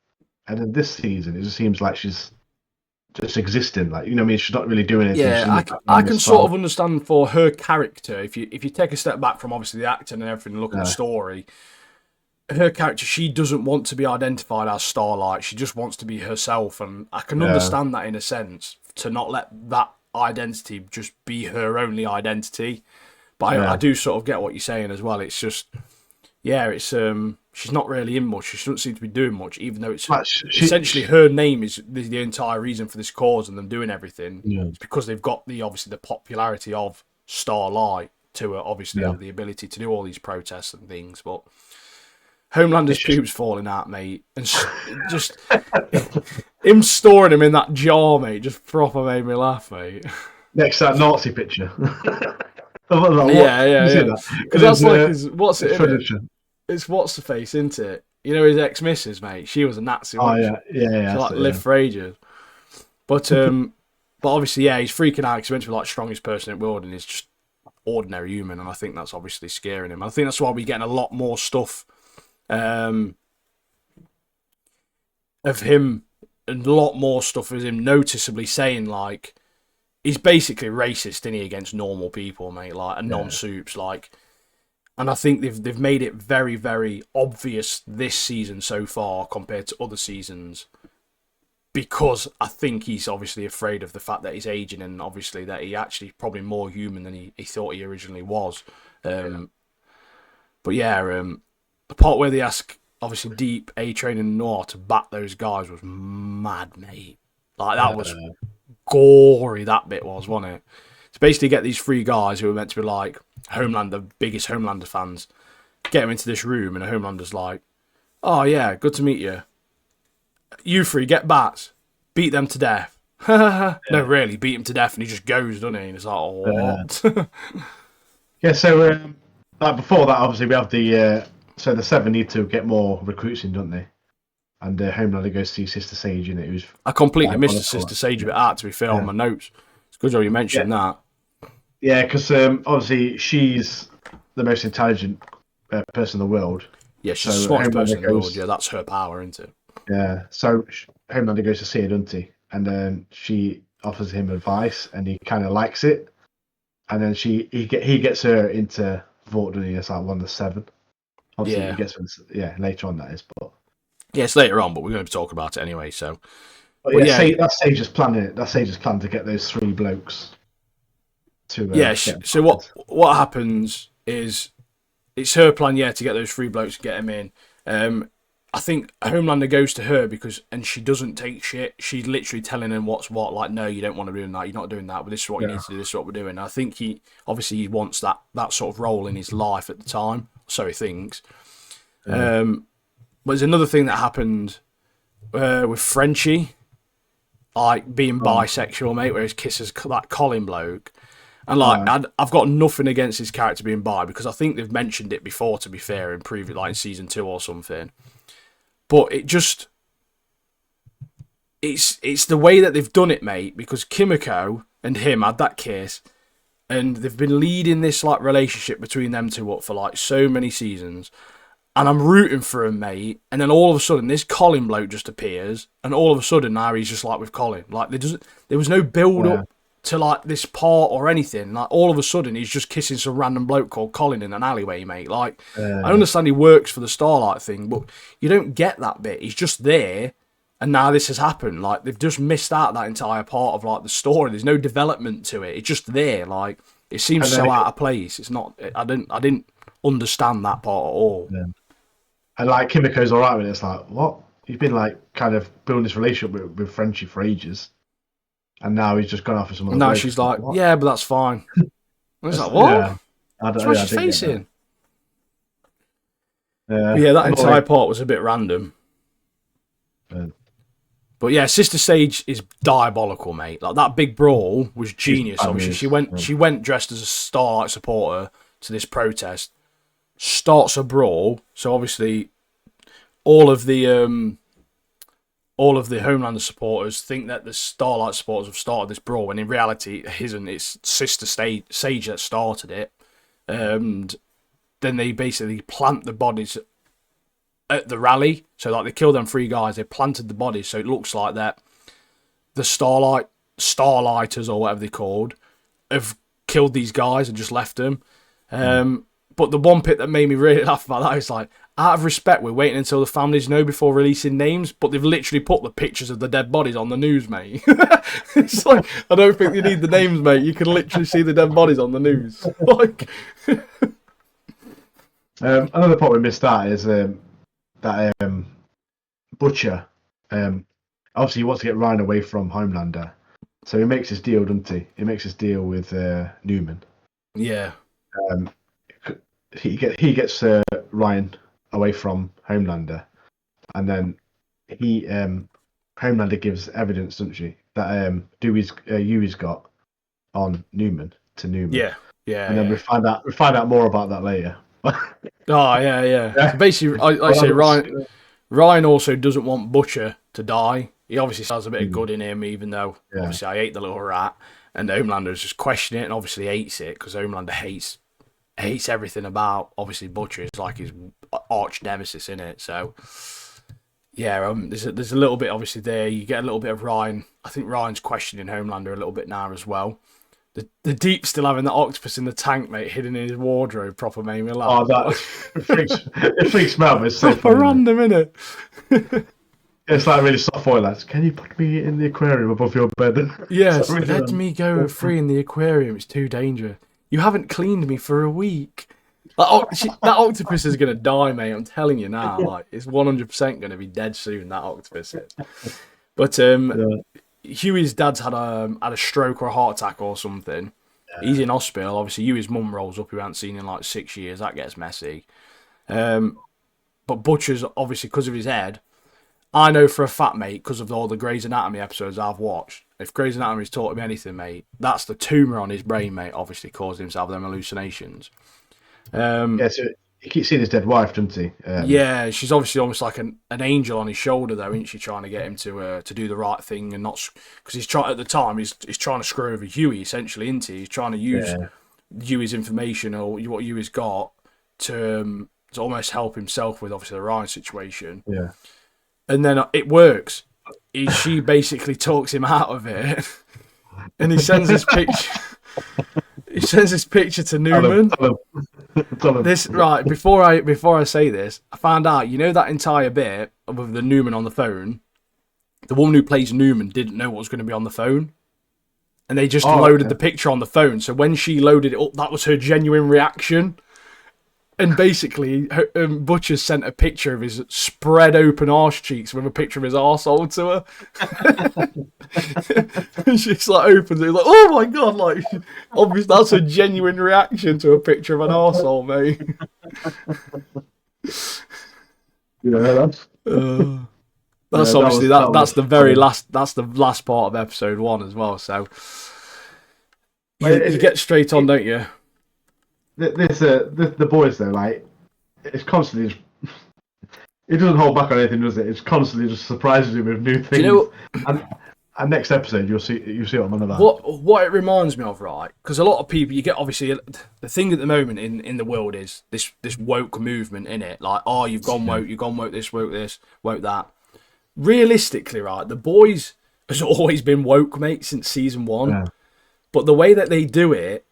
and in this season, it just seems like she's just existing. Like, you know what I mean? She's not really doing anything. Yeah, I can sort of understand for her character, if you take a step back from obviously the acting and everything and look at the story, her character, she doesn't want to be identified as Starlight. She just wants to be herself, and I can understand that in a sense, to not let that identity just be her only identity. But I do sort of get what you're saying as well. It's just, it's she's not really in much. She doesn't seem to be doing much, even though it's essentially her name is the entire reason for this cause and them doing everything. Yeah. It's because they've got obviously the popularity of Starlight to obviously have the ability to do all these protests and things. But Homelander's pubes falling out, mate, and just him storing him in that jar, mate, just proper made me laugh, mate. Next to that Nazi picture. Yeah. Because that's like what's it? It's what's the face, isn't it? You know, his ex-missus, mate. She was a Nazi. Yeah. She like lived for ages. But obviously, he's freaking out because he's meant to be like strongest person in the world, and he's just ordinary human, and I think that's obviously scaring him. I think that's why we're getting a lot more stuff of him, and a lot more stuff of him noticeably saying like he's basically racist, isn't he, against normal people, mate, like and non-soups, like. And I think they've made it very, very obvious this season so far compared to other seasons because I think he's obviously afraid of the fact that he's aging, and obviously that he actually probably more human than he thought he originally was. But yeah, the part where they ask obviously Deep, A-Train, and Noir to bat those guys was mad, mate. Like that was gory. That bit was, wasn't it? To basically get these three guys who were meant to be like Homelander, biggest Homelander fans, get them into this room, and Homelander's like, "Oh yeah, good to meet you. You three get bats, beat them to death." No, really, beat him to death, and he just goes, doesn't he? And it's like, oh, what? Yeah, so like before that, obviously we have the so the Seven need to get more recruits in, don't they? And Homelander goes to see Sister Sage, and it was. I completely missed the Sister Sage bit out, to be fair, on my notes. It's good job you mentioned that. Yeah, because obviously she's the most intelligent person in the world. Yeah, she's the smartest person in the world. Yeah, that's her power, isn't it? Yeah, so Homelander goes to see her, doesn't he? And then she offers him advice, and he kind of likes it. And then he gets her into Vought, doesn't he? It's like one of the seven. Obviously, he gets her, later on that is, but yeah, it's later on, but we're going to talk about it anyway. So, that's Sage's plan. That's Sage's plan to get those three blokes. So what happens is it's her plan, to get those three blokes and get them in. I think Homelander goes to her and she doesn't take shit. She's literally telling him what's what. Like, no, you don't want to be doing that. You're not doing that. But this is what you need to do. This is what we're doing. And I think he wants that sort of role in his life at the time. So he thinks. But there's another thing that happened with Frenchie, like being bisexual, mate, where he kisses that Colin bloke. And like, I've got nothing against his character being bi, because I think they've mentioned it before, to be fair, in previous, like in season 2 or something. But it's the way that they've done it, mate, because Kimiko and him had that kiss, and they've been leading this like relationship between them two up for like so many seasons, and I'm rooting for him, mate, and then all of a sudden this Colin bloke just appears, and all of a sudden now he's just like with Colin. Like there was no build up to like this part or anything. Like all of a sudden he's just kissing some random bloke called Colin in an alleyway, mate. Like I understand he works for the Starlight thing, but you don't get that bit. He's just there, and now this has happened. Like they've just missed out that entire part of like the story. There's no development to it. It's just there. Like it seems so out of place. It's not. I didn't understand that part at all. Yeah. And like Kimiko's all right with it. It's like, what? You've been like kind of building this relationship with Frenchie for ages. And now he's just gone off for some other. Now she's like, what? Yeah, but that's fine. And it's like, what? Yeah. That's what she's facing. That entire part was a bit random. But yeah, Sister Sage is diabolical, mate. Like that big brawl was genius. Obviously, she went dressed as a Starlight supporter to this protest. Starts a brawl. So obviously, all of the Homelander supporters think that the Starlight supporters have started this brawl, when in reality it isn't. It's Sister Sage that started it. And then they basically plant the bodies at the rally. So like they killed them 3 guys, they planted the bodies, so it looks like that the Starlighters or whatever they're called have killed these guys and just left them. But the one bit that made me really laugh about that is like, out of respect, we're waiting until the families know before releasing names, but they've literally put the pictures of the dead bodies on the news, mate. It's like, I don't think you need the names, mate. You can literally see the dead bodies on the news. Like, another part we missed out is that Butcher, obviously he wants to get Ryan away from Homelander, so he makes his deal, doesn't he? He makes his deal with Newman. Yeah. He gets Ryan away from Homelander, and then Homelander gives evidence, doesn't she, that Yui's got on Newman. Yeah. And then we find out more about that later. So basically, I say Ryan also doesn't want Butcher to die. He obviously has a bit of good in him, even though obviously I hate the little rat, and Homelander is just questioning it and obviously hates it, because Homelander hates everything about obviously Butcher. It's like his arch nemesis in it. So there's a little bit obviously there. You get a little bit of Ryan. I think Ryan's questioning Homelander a little bit now as well. The Deep still having the octopus in the tank, mate, hidden in his wardrobe, proper made me laugh. Oh, it freaks me out. It's so proper random, innit? It's like really soft boy lads. Can you put me in the aquarium above your bed? Yes, Really let me go free in the aquarium. It's too dangerous. You haven't cleaned me for a week. That octopus is gonna die, mate. I'm telling you now. Like, it's 100% gonna be dead soon. That octopus is. But Yeah. Huey's dad's had a stroke or a heart attack or something. He's in hospital. Obviously, Huey's mum rolls up, who we haven't seen in like 6 years. That gets messy. But Butcher's obviously because of his head. I know for a fact, mate, because of all the Grey's Anatomy episodes I've watched. If Grey's Anatomy's taught him anything, mate, that's the tumour on his brain, mate. Obviously, causing him to have them hallucinations. Yeah, so he keeps seeing his dead wife, doesn't he? Yeah, she's obviously almost like an angel on his shoulder, though, isn't she? Trying to get him to do the right thing and not because he's trying at the time he's trying to screw over Huey essentially, isn't he? He's trying to use Huey's information or what Huey's got to almost help himself with obviously the Ryan situation. Yeah. And then it works. She basically talks him out of it, and he sends this picture. He sends this picture to Newman. Tell him. This right before I say this, I found out that entire bit with the Newman on the phone. The woman who plays Newman didn't know what was going to be on the phone, and they just loaded the picture on the phone. So when she loaded it up, that was her genuine reaction. And basically, Butcher sent a picture of his spread open arse cheeks with a picture of his arsehole to her. And she's like, opens it, like, oh my god, like, obviously that's a genuine reaction to a picture of an arsehole, mate. That's obviously that's the very last. That's the last part of episode 1 as well. So you get straight on, don't you? The boys though, like it's constantly just, it doesn't hold back on anything, does it? It's constantly just surprises you with new things. And next episode you'll see what I'm on about. What it reminds me of, right? Because a lot of people, you get obviously the thing at the moment in the world is this woke movement in it. Like, oh, you've gone woke this, woke that. Realistically, right, the boys has always been woke, mate, since season 1. Yeah. But the way that they do it,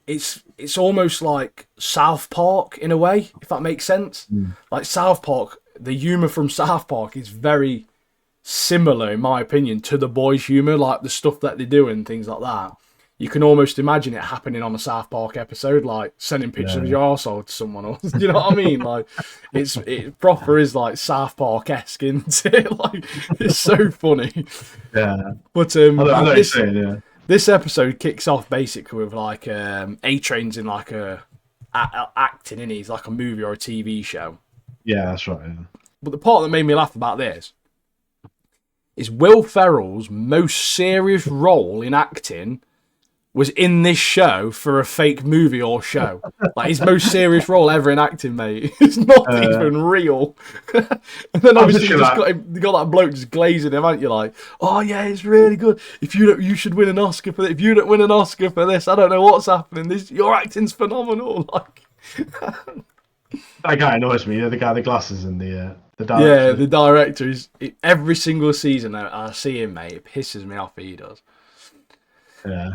it's almost like South Park in a way, if that makes sense. Like South Park, the humour from South Park is very similar, in my opinion, to the boys' humour, like the stuff that they do and things like that. You can almost imagine it happening on a South Park episode, like sending pictures of your arsehole to someone else. You know what I mean? Like it proper is like South Park-esque, isn't it? Like it's so funny. Yeah. But I know what you're saying, yeah. This episode kicks off basically with like A-Train's in like acting in it. He's like a movie or a TV show. Yeah, that's right. Yeah. But the part that made me laugh about this is Will Ferrell's most serious role in acting was in this show for a fake movie or show. Like his most serious role ever in acting, mate. It's not even real. And then obviously you got that bloke just glazing him, aren't you? Like, oh yeah, it's really good. If you don't, you should win an Oscar for this. If you don't win an Oscar for this, I don't know what's happening. Your acting's phenomenal. Like that guy annoys me. The guy with the glasses and the director. Yeah, the director is every single season I see him, mate. It pisses me off. He does. Yeah.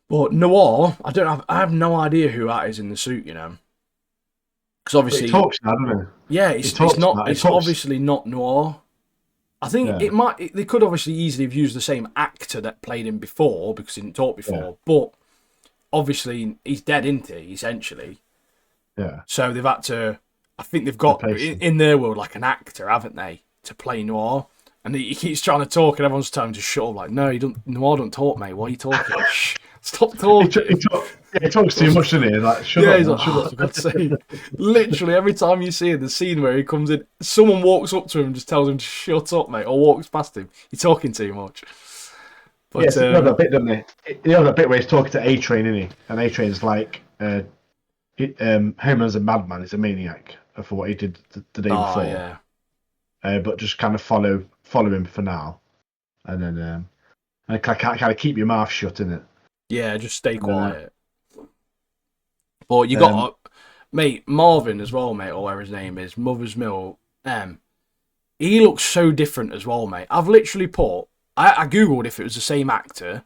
But Noir, I have no idea who that is in the suit, Because obviously he talks now, doesn't he? Yeah, it's obviously not Noir. I think they could obviously easily have used the same actor that played him before because he didn't talk before. But obviously he's dead, isn't he? Essentially. Yeah. So they've had to. I think they've got in their world like an actor, haven't they, to play Noir? And he keeps trying to talk, and everyone's telling him to shut up. Like, no, Noir don't talk, mate. Why are you talking? Shh, stop talking. He talks too much, doesn't he? Like, shut up. He's like, shut up, for God's sake. Literally, every time you see the scene where he comes in, someone walks up to him and just tells him to shut up, mate, or walks past him. You're talking too much. But, yes, they have that bit, don't they? They have that bit where he's talking to A-Train, isn't he? And A-Train's like, Homer's a madman, he's a maniac for what he did the day before. Yeah. But just kind of follow him for now, and then and kind of keep your mouth shut, innit? Yeah, just stay quiet. But you got mate Marvin as well, mate, or whatever his name is, Mother's Milk. He looks so different as well, mate. I've literally I googled if it was the same actor,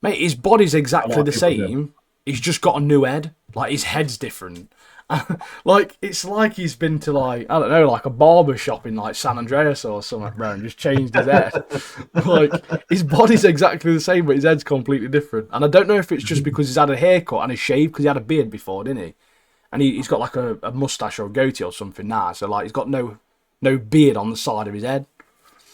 mate. His body's exactly the same. He's just got a new head. Like his head's different. Like, it's like he's been to, like, I don't know, like a barber shop in, like, San Andreas or something, bro, and just changed his head. Like, his body's exactly the same, but his head's completely different. And I don't know if it's just because he's had a haircut and a shave, because he had a beard before, didn't he? And he's got, like, a mustache or a goatee or something now. So, like, he's got no beard on the side of his head.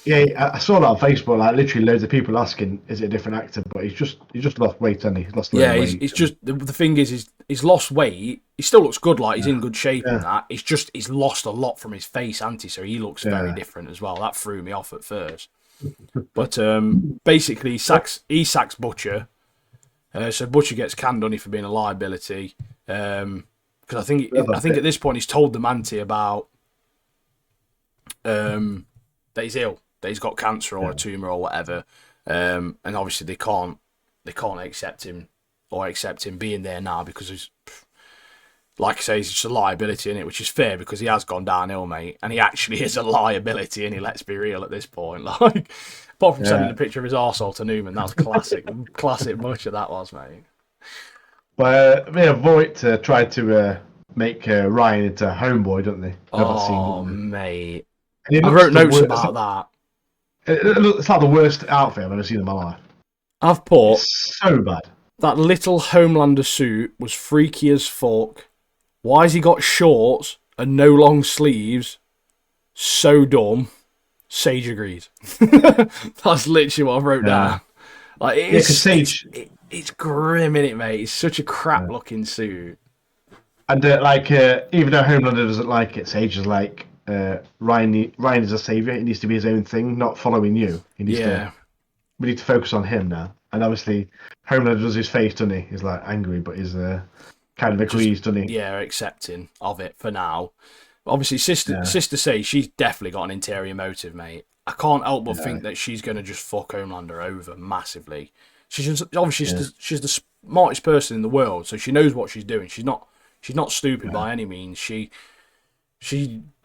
Yeah, I saw that on Facebook. Like literally, loads of people asking, "Is it a different actor?" But he's just lost weight, and he's lost a load Yeah, of he's weight. just, the thing is, he's lost weight. He still looks good, like, he's Yeah, in good shape and yeah, that. It's just, he's lost a lot from his face, hasn't he? So he looks very yeah. different as well. That threw me off at first. But basically, he sacks Butcher. So Butcher gets canned on it for being a liability. Because I think at this point he's told the Manti about that he's ill, that he's got cancer or a tumor or whatever, and obviously they can't accept him being there now because he's, like I say, he's just a liability in it, which is fair because he has gone downhill, mate, and he actually is a liability, and he let's be real at this point, like. Apart from sending a picture of his arsehole to Newman, that was classic Butcher that was, mate. But Voight tried to make Ryan into a homeboy, don't they? Never Oh, seen. mate. And it I looks wrote the notes worst. about that. It's like the worst outfit I've ever seen in my life. I've put It's so bad. that little Homelander suit was freaky as fuck. Why has he got shorts and no long sleeves? So dumb. Sage agrees. That's literally what I wrote down. Like, Because Sage. It's grim, in it, mate. It's such a crap looking suit. And even though Homelander doesn't like it, Sage is like, Ryan is a savior. He needs to be his own thing, not following you. He needs to. We need to focus on him now. And obviously, Homelander does his face, doesn't he? He's like angry, but he's kind of agrees, doesn't he? Yeah, accepting of it for now. Obviously, sister says she's definitely got an interior motive, mate. I can't help but think that she's going to just fuck Homelander over massively. She's the smartest person in the world, so she knows what she's doing. She's not stupid by any means. She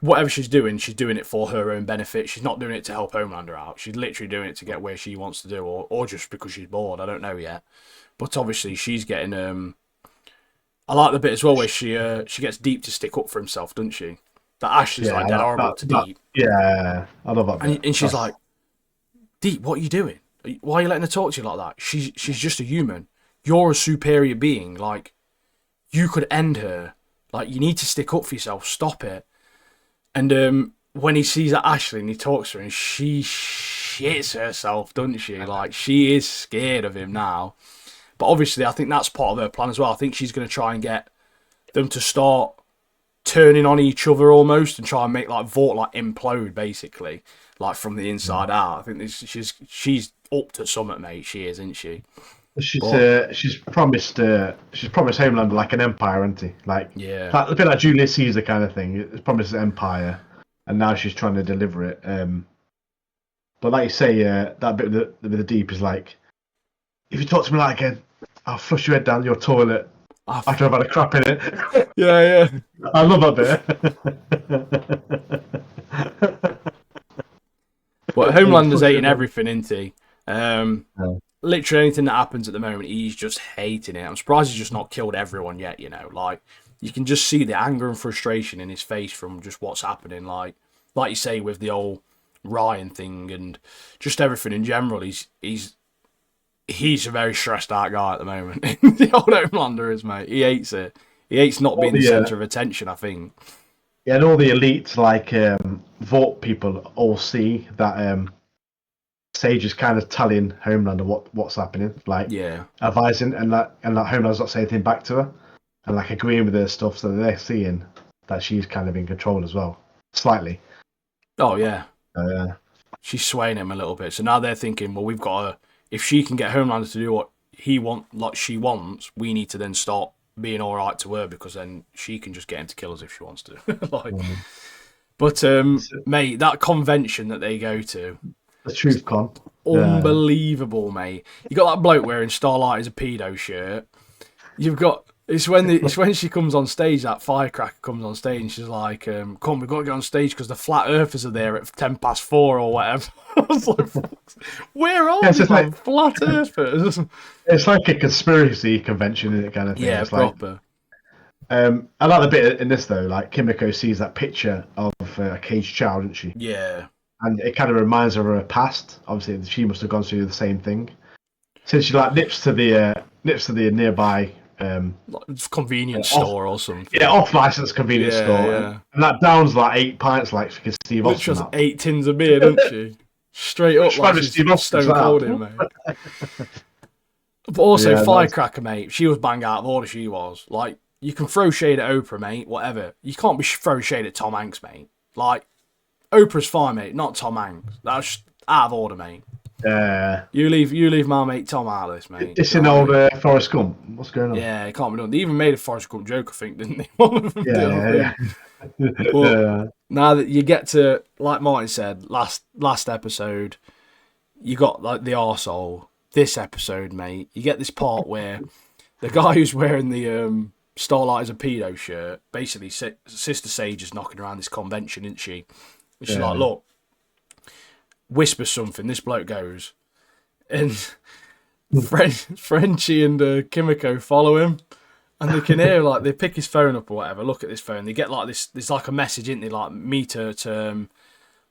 whatever she's doing it for her own benefit. She's not doing it to help Homelander out. She's literally doing it to get where she wants to do, or just because she's bored. I don't know yet. But obviously, she's getting. I like the bit as well where she gets Deep to stick up for himself, doesn't she? That Ashley's like dead horrible to Deep. Yeah, I love that bit. And she's like, Deep, what are you doing? Why are you letting her talk to you like that? She's just a human. You're a superior being. Like, you could end her. Like, you need to stick up for yourself. Stop it. And when he sees that Ashley and he talks to her, and she shits herself, doesn't she? Like, she is scared of him now. But obviously, I think that's part of her plan as well. I think she's going to try and get them to start turning on each other almost and try and make like Vought like implode basically, like from the inside out. I think she's up to something, mate. She is, isn't she? She's promised Homelander like an empire, hasn't he? Like a bit like Julius Caesar kind of thing. It's promised an empire, and now she's trying to deliver it. But like you say, that bit with the Deep is like, if you talk to me like again, I'll flush your head down your toilet after I've had a crap in it. Yeah. I love that bit. But Homelander's hating everything, isn't he? Literally anything that happens at the moment, he's just hating it. I'm surprised he's just not killed everyone yet, you know. Like, you can just see the anger and frustration in his face from just what's happening. Like you say, with the old Ryan thing and just everything in general, he's a very stressed out guy at the moment. The old Homelander is, mate. He hates it. He hates not being the centre of attention, I think. Yeah, and all the elites, like Vought people, all see that Sage is kind of telling Homelander what's happening, like advising, and that Homelander's not saying anything back to her, and like agreeing with her stuff, so they're seeing that she's kind of in control as well, slightly. Oh yeah. She's swaying him a little bit. So now they're thinking, well, we've got to. If she can get Homelander to do what she wants, we need to then start being all right to her, because then she can just get him to kill us if she wants to. But mate, that convention that they go to, the Truth Con, unbelievable, mate. You got that bloke wearing Starlight as a pedo shirt. You've got it's when she comes on stage, that firecracker comes on stage, and she's like, "Come, we've got to get on stage because the flat earthers are there at 4:10 or whatever." I was like, "Where are you, like, flat earthers?" It's like a conspiracy convention, kind of thing. Yeah, it's proper. Like, I like the bit in this though. Like Kimiko sees that picture of a caged child, doesn't she? Yeah. And it kind of reminds her of her past. Obviously, she must have gone through the same thing. So she like nips to the nearby Like convenience off store or something. off license convenience Yeah, store, yeah. and that downs like 8 pints like fucking Steve Literally Austin. has 8 tins of beer, doesn't she? Straight up like Spanish she's Steve Austin's stone cold that. in, mate. But also, Yeah, that's Firecracker, mate, she was bang out of order, she was. Like, you can throw shade at Oprah, mate, whatever. You can't be throwing shade at Tom Hanks, mate. Like, Oprah's fine, mate, not Tom Hanks. That's just out of order, mate. You leave my mate Tom out of this, mate. it's You an know what old I mean? Forrest Gump. What's going on? Yeah, it can't be done. They even made a Forrest Gump joke, I think, didn't they? One of them did, I Yeah, think. yeah, But yeah. now that you get to, like Martin said, last episode, you got like the arsehole. This episode, mate, you get this part where the guy who's wearing the Starlight as a pedo shirt, basically Sister Sage is knocking around this convention, isn't she? And she's like, look, whisper something. This bloke goes, and Frenchie and Kimiko follow him. And they can hear, like, they pick his phone up or whatever, look at this phone. They get, like, there's like a message, isn't they? Like, meet at,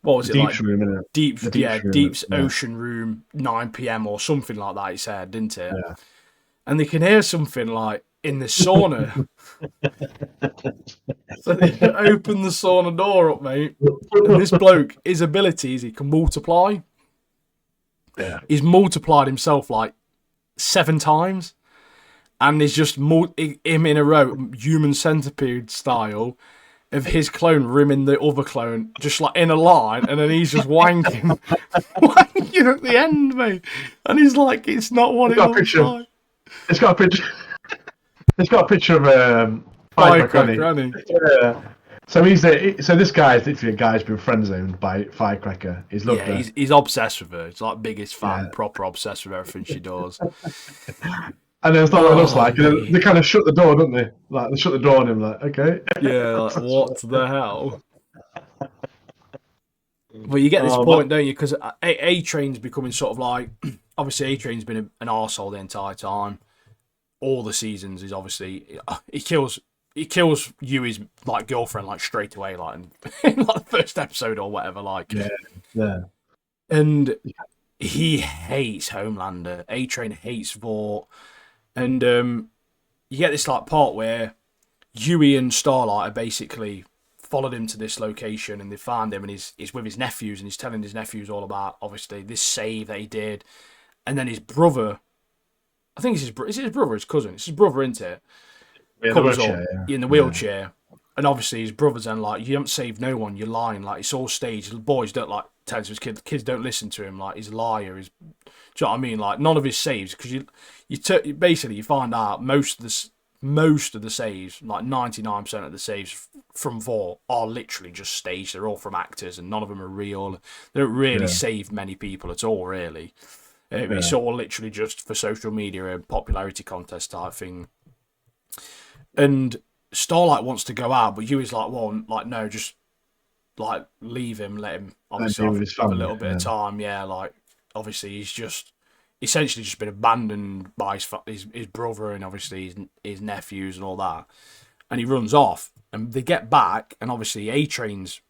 what was it, Deep's like, room, innit? Deep's Yeah. Ocean Room, 9 p.m. or something like that, he said, didn't it? Yeah. And they can hear something, like, in the sauna. So they open the sauna door up, mate. And this bloke, his ability is he can multiply. Yeah. He's multiplied himself, like, 7 times. And there's just him in a row, human centipede style, of his clone rimming the other clone, just like in a line, and then he's just wanking at the end, mate. And he's like, it's not what it looks like. It's got a picture. It's got a picture of Firecracker, Granny. Yeah. So this guy is literally a guy who's been friend zoned by Firecracker. He's loved her. He's obsessed with her. He's like biggest fan, proper obsessed with everything she does. And then it's not what it looks like. And they kind of shut the door, don't they? Like they shut the door on him. Like, okay. Yeah, like, what the hell? But you get this point, don't you? Because A Train's becoming sort of like, obviously A Train's been an arsehole the entire time. All the seasons is obviously he kills Yui's like girlfriend like straight away, like in like the first episode or whatever, like. Yeah. And he hates Homelander. A Train hates Vought. And you get this like part where Yui and Starlight are basically followed him to this location and they find him and he's with his nephews and he's telling his nephews all about obviously this save that he did. And then his brother, I think it's his brother, his cousin, it's his brother, isn't it? Yeah, Comes up in the wheelchair. And obviously his brother's then like, you haven't saved no one, you're lying, like it's all staged. The boys don't like tell his kids don't listen to him, like he's a liar, do you know what I mean? Like none of his saves, because basically you find out most of the saves, like 99% of the saves from Vought are literally just staged. They're all from actors, and none of them are real. They don't really save many people at all, really. It's all literally just for social media and popularity contest type thing. And Starlight wants to go out, but Yui's like, well, like no, just like leave him, let him obviously have a little bit of time. Yeah, like obviously he's just essentially just been abandoned by his brother and obviously his nephews and all that. And he runs off, and they get back, and obviously A Train's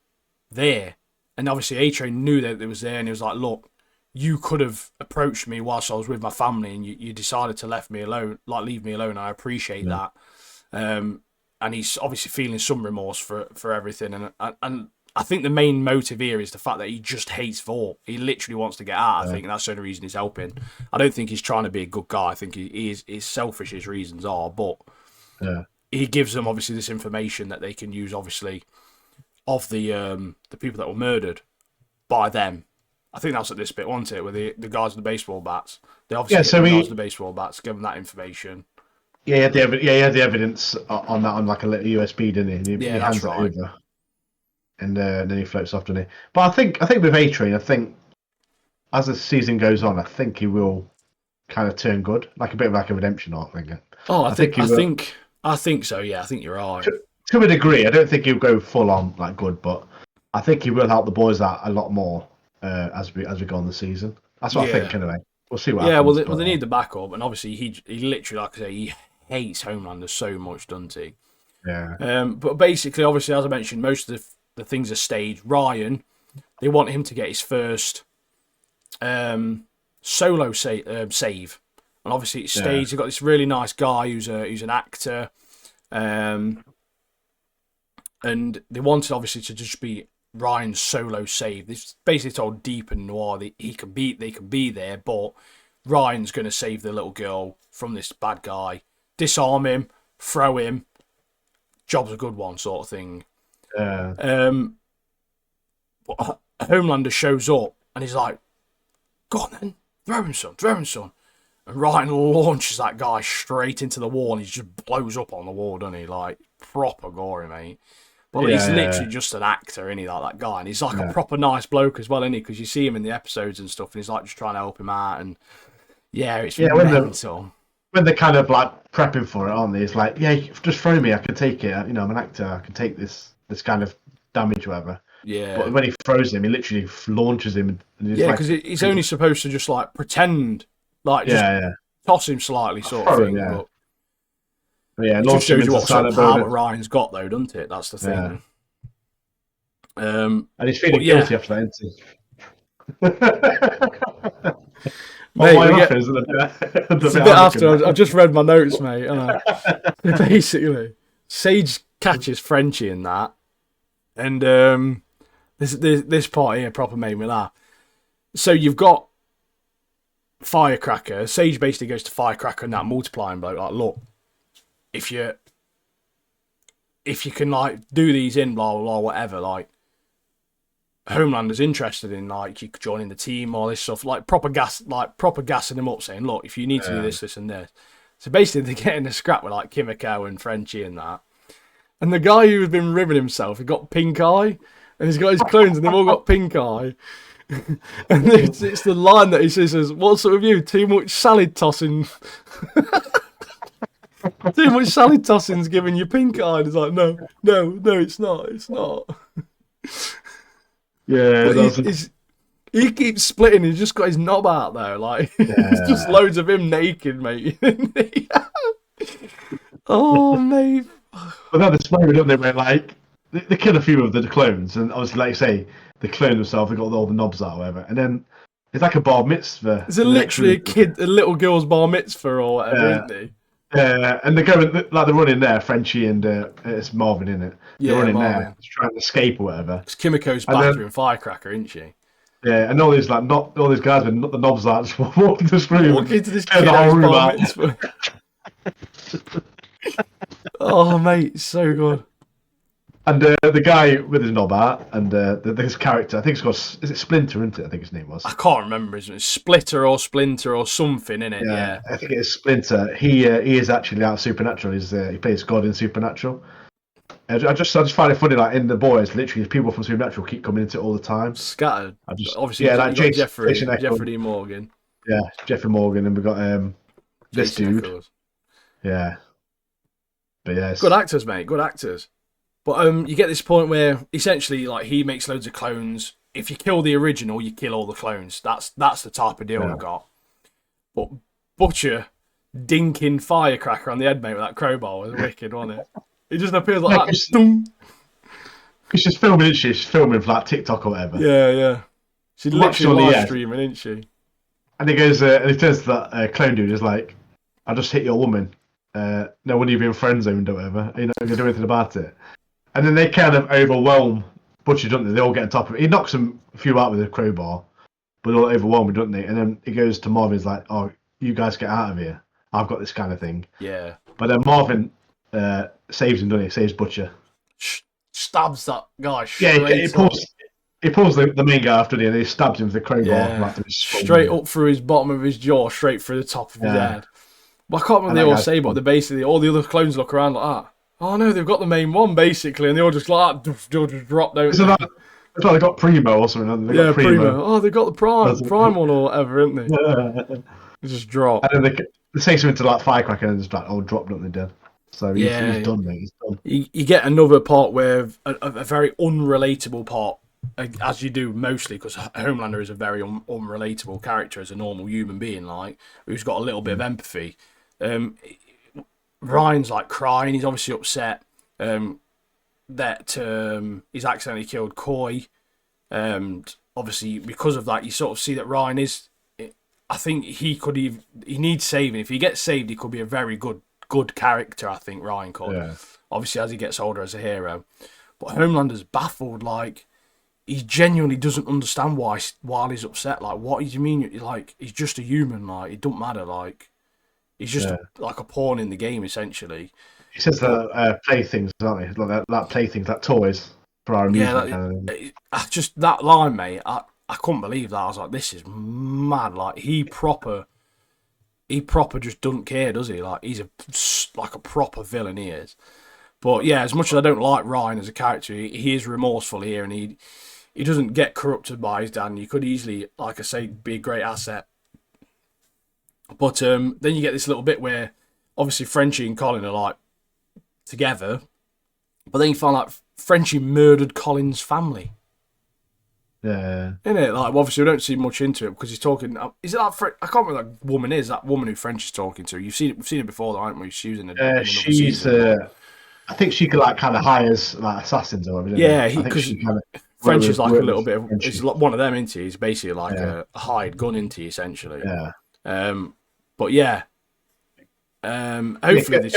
there, and obviously A Train knew that it was there, and he was like, look, you could have approached me whilst I was with my family, and you decided to leave me alone. I appreciate that. And he's obviously feeling some remorse for everything, and I think the main motive here is the fact that he just hates Vought. He literally wants to get out. I think that's the only reason he's helping. I don't think he's trying to be a good guy. I think he's selfish. His reasons are, but he gives them obviously this information that they can use, obviously, of the people that were murdered by them. I think that's at this bit, wasn't it? Where the guys with the baseball bats. They obviously the guys with the baseball bats, give them that information. Yeah, he had the evidence on that on like a little USB, didn't he? He hands it over. And then he floats off, doesn't he? But I think with A Train, I think as the season goes on, I think he will kind of turn good, like a bit of like a redemption arc, I think. Oh, I think so. Yeah, I think you're right. To a degree, I don't think he'll go full on like good, but I think he will help the boys out a lot more as we go on the season. That's what I think anyway. We'll see what happens. Yeah, well, they need the backup, and obviously he literally, like I say, he hates Homelander so much, doesn't he? Yeah. But basically, obviously, as I mentioned, most of the things are staged. Ryan, they want him to get his first solo save, and obviously it's Yeah. staged. They've got this really nice guy who's an actor, um, and they wanted obviously to just be Ryan's solo save. This basically told Deep and Noir that they can be there, but Ryan's going to save the little girl from this bad guy, disarm him, throw him. Job's a good one, sort of thing. Yeah. But Homelander shows up and he's like, "Go on then, throw him, son." And Ryan launches that guy straight into the wall and he just blows up on the wall, doesn't he? Like, proper gory, mate. But he's literally just an actor, isn't he, like that guy? And he's like a proper nice bloke as well, isn't he? Because you see him in the episodes and stuff and he's like just trying to help him out. And yeah, it's mental. When they're kind of like prepping for it, aren't they? It's like, yeah, just throw me, I can take it. You know, I'm an actor, I can take this kind of damage, or whatever. Yeah. But when he throws him, he literally launches him. And yeah, because he's only supposed to just like pretend, like just toss him slightly, sort of thing. Him, But yeah, it just shows you what sort of power Ryan's got, though, doesn't it? That's the thing. And he's feeling guilty after that, isn't he? Mate, it's a bit after. I've just read my notes, mate. Basically, Sage catches Frenchie in that, and this part here proper made me laugh. So you've got Firecracker. Sage basically goes to Firecracker and that multiplying bloke. Like, look, if you can like do these in blah blah blah whatever, like Homelander's interested in like you joining the team, all this stuff, like proper gassing him up, saying, look, if you need to do this, this, and this. So basically, they're getting a scrap with like Kimiko and Frenchie and that. And the guy who's been ribbing himself, he got pink eye, and he's got his clones, and they've all got pink eye. And it's the line that he says, "What's up with you? Too much salad tossing." Too much salad tossing's giving you pink eye. And it's like, no, it's not. Yeah, he keeps splitting. He's just got his knob out there. Like, it's just loads of him naked, mate. Oh, mate. But then the moment, don't they, where like they kill a few of the clones, and obviously, like you say, the clone themselves, they got all the knobs out or whatever, and then it's like a bar mitzvah. It's literally a little girl's bar mitzvah or whatever, isn't it? Yeah, and they're going like they're running there, Frenchie and it's Marvin, isn't it? They're running Marvin. there, trying to escape or whatever. It's Kimiko's bathroom Firecracker, isn't she? Yeah, and all these guys with the knobs out just walk into this room. Walk into this kid's bar mitzvah. Oh, mate, so good. And the guy with his knob out, and his character, I think it's called, is it Splinter, isn't it? I think his name was. I can't remember his name. Splitter or Splinter or something, innit? Yeah. I think it's Splinter. He is actually out of Supernatural. He plays God in Supernatural. I just find it funny, like in the boys, literally people from Supernatural keep coming into it all the time. Scattered. Obviously, like Jeffrey D. Morgan. Yeah, Jeffrey Morgan, and we've got this dude. Echoes. Yeah. But yeah, good actors, mate. Good actors. But you get this point where essentially, like, he makes loads of clones. If you kill the original, you kill all the clones. That's the type of deal we've got. But Butcher dinking Firecracker on the head, mate, with that crowbar was wicked, wasn't it? It just appears like that. Because she's filming, isn't she? She's filming for like TikTok or whatever. Yeah. She's literally live streaming, isn't she? And he goes, and he turns to that clone dude, he's like, "I just hit your woman. No one even friend zoned or whatever. You're not going to do anything about it." And then they kind of overwhelm Butcher, don't they? They all get on top of it. He knocks a few out with a crowbar, but they'll overwhelm him, don't they? And then he goes to Marvin, he's like, "Oh, you guys get out of here. I've got this kind of thing." Yeah. But then Marvin saves him, doesn't he? Saves Butcher. Stabs that guy straight he pulls the main guy after and he stabs him with the crowbar. Straight up through his bottom of his jaw, straight through the top of his head. But I can't remember what they all say, but they're basically, all the other clones look around like that. Oh no, they've got the main one basically, and they all just like that, just drop down. It's like they got Primo or something. They Primo. Oh, they got the Prime one or whatever, haven't they? Yeah. They just drop. And then they say something to like Firecracker and just like, "Oh, drop, don't they, dead?" So he's done, mate. He's done. You get another part where a very unrelatable part, as you do mostly, because Homelander is a very unrelatable character as a normal human being, like who's got a little bit of empathy. Ryan's like crying. He's obviously upset. that he's accidentally killed Coy, and obviously because of that, you sort of see that Ryan is. I think he needs saving. If he gets saved, he could be a very good character. I think Ryan could. Yeah. Obviously, as he gets older as a hero, but Homelander's baffled. Like, he genuinely doesn't understand why he's upset. Like, what do you mean? Like, he's just a human. Like, it don't matter. Like, he's just like a pawn in the game, essentially. He says that playthings, aren't they? Like that playthings, that toys for our amusement. Just that line, mate. I couldn't believe that. I was like, this is mad. Like, he proper just doesn't care, does he? Like, he's like a proper villain, he is. But yeah, as much as I don't like Ryan as a character, he is remorseful here, and he doesn't get corrupted by his dad. And you could easily, like I say, be a great asset. But then you get this little bit where obviously Frenchie and Colin are like together, but then you find out Frenchie murdered Colin's family. Yeah. Isn't it? Like, obviously, we don't see much into it because he's talking. Is it that? I can't remember that woman is. That woman who French is talking to. We've seen it before, though, haven't we? She was in another season. I think she could kind of hires like assassins or whatever. Yeah, because French is like a little bit of. It's like one of them, isn't he? He's basically like a hired gun, isn't he? Essentially. Yeah. But yeah. Hopefully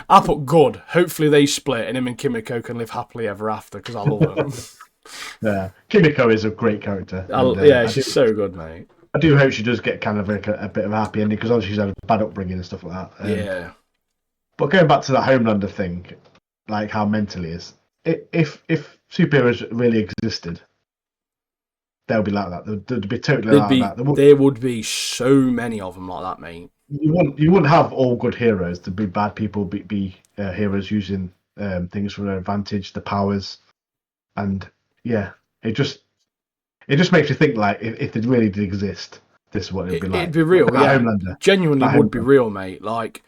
I put good. Hopefully they split and him and Kimiko can live happily ever after because I love them. Yeah, Kimiko is a great character. She's so good, mate. I do hope she does get kind of like a bit of a happy ending because obviously she's had a bad upbringing and stuff like that. Yeah. But going back to that Homelander thing, like how mental he is, if superheroes really existed, they'll be like that. They'd be totally like that. There would be so many of them like that, mate. You wouldn't have all good heroes. There'd be bad people, be heroes using things for their advantage, the powers, and yeah, it just makes you think like if it really did exist, this is what it'd be like. It'd be real, yeah. Homelander. Genuinely would be real, mate. Like,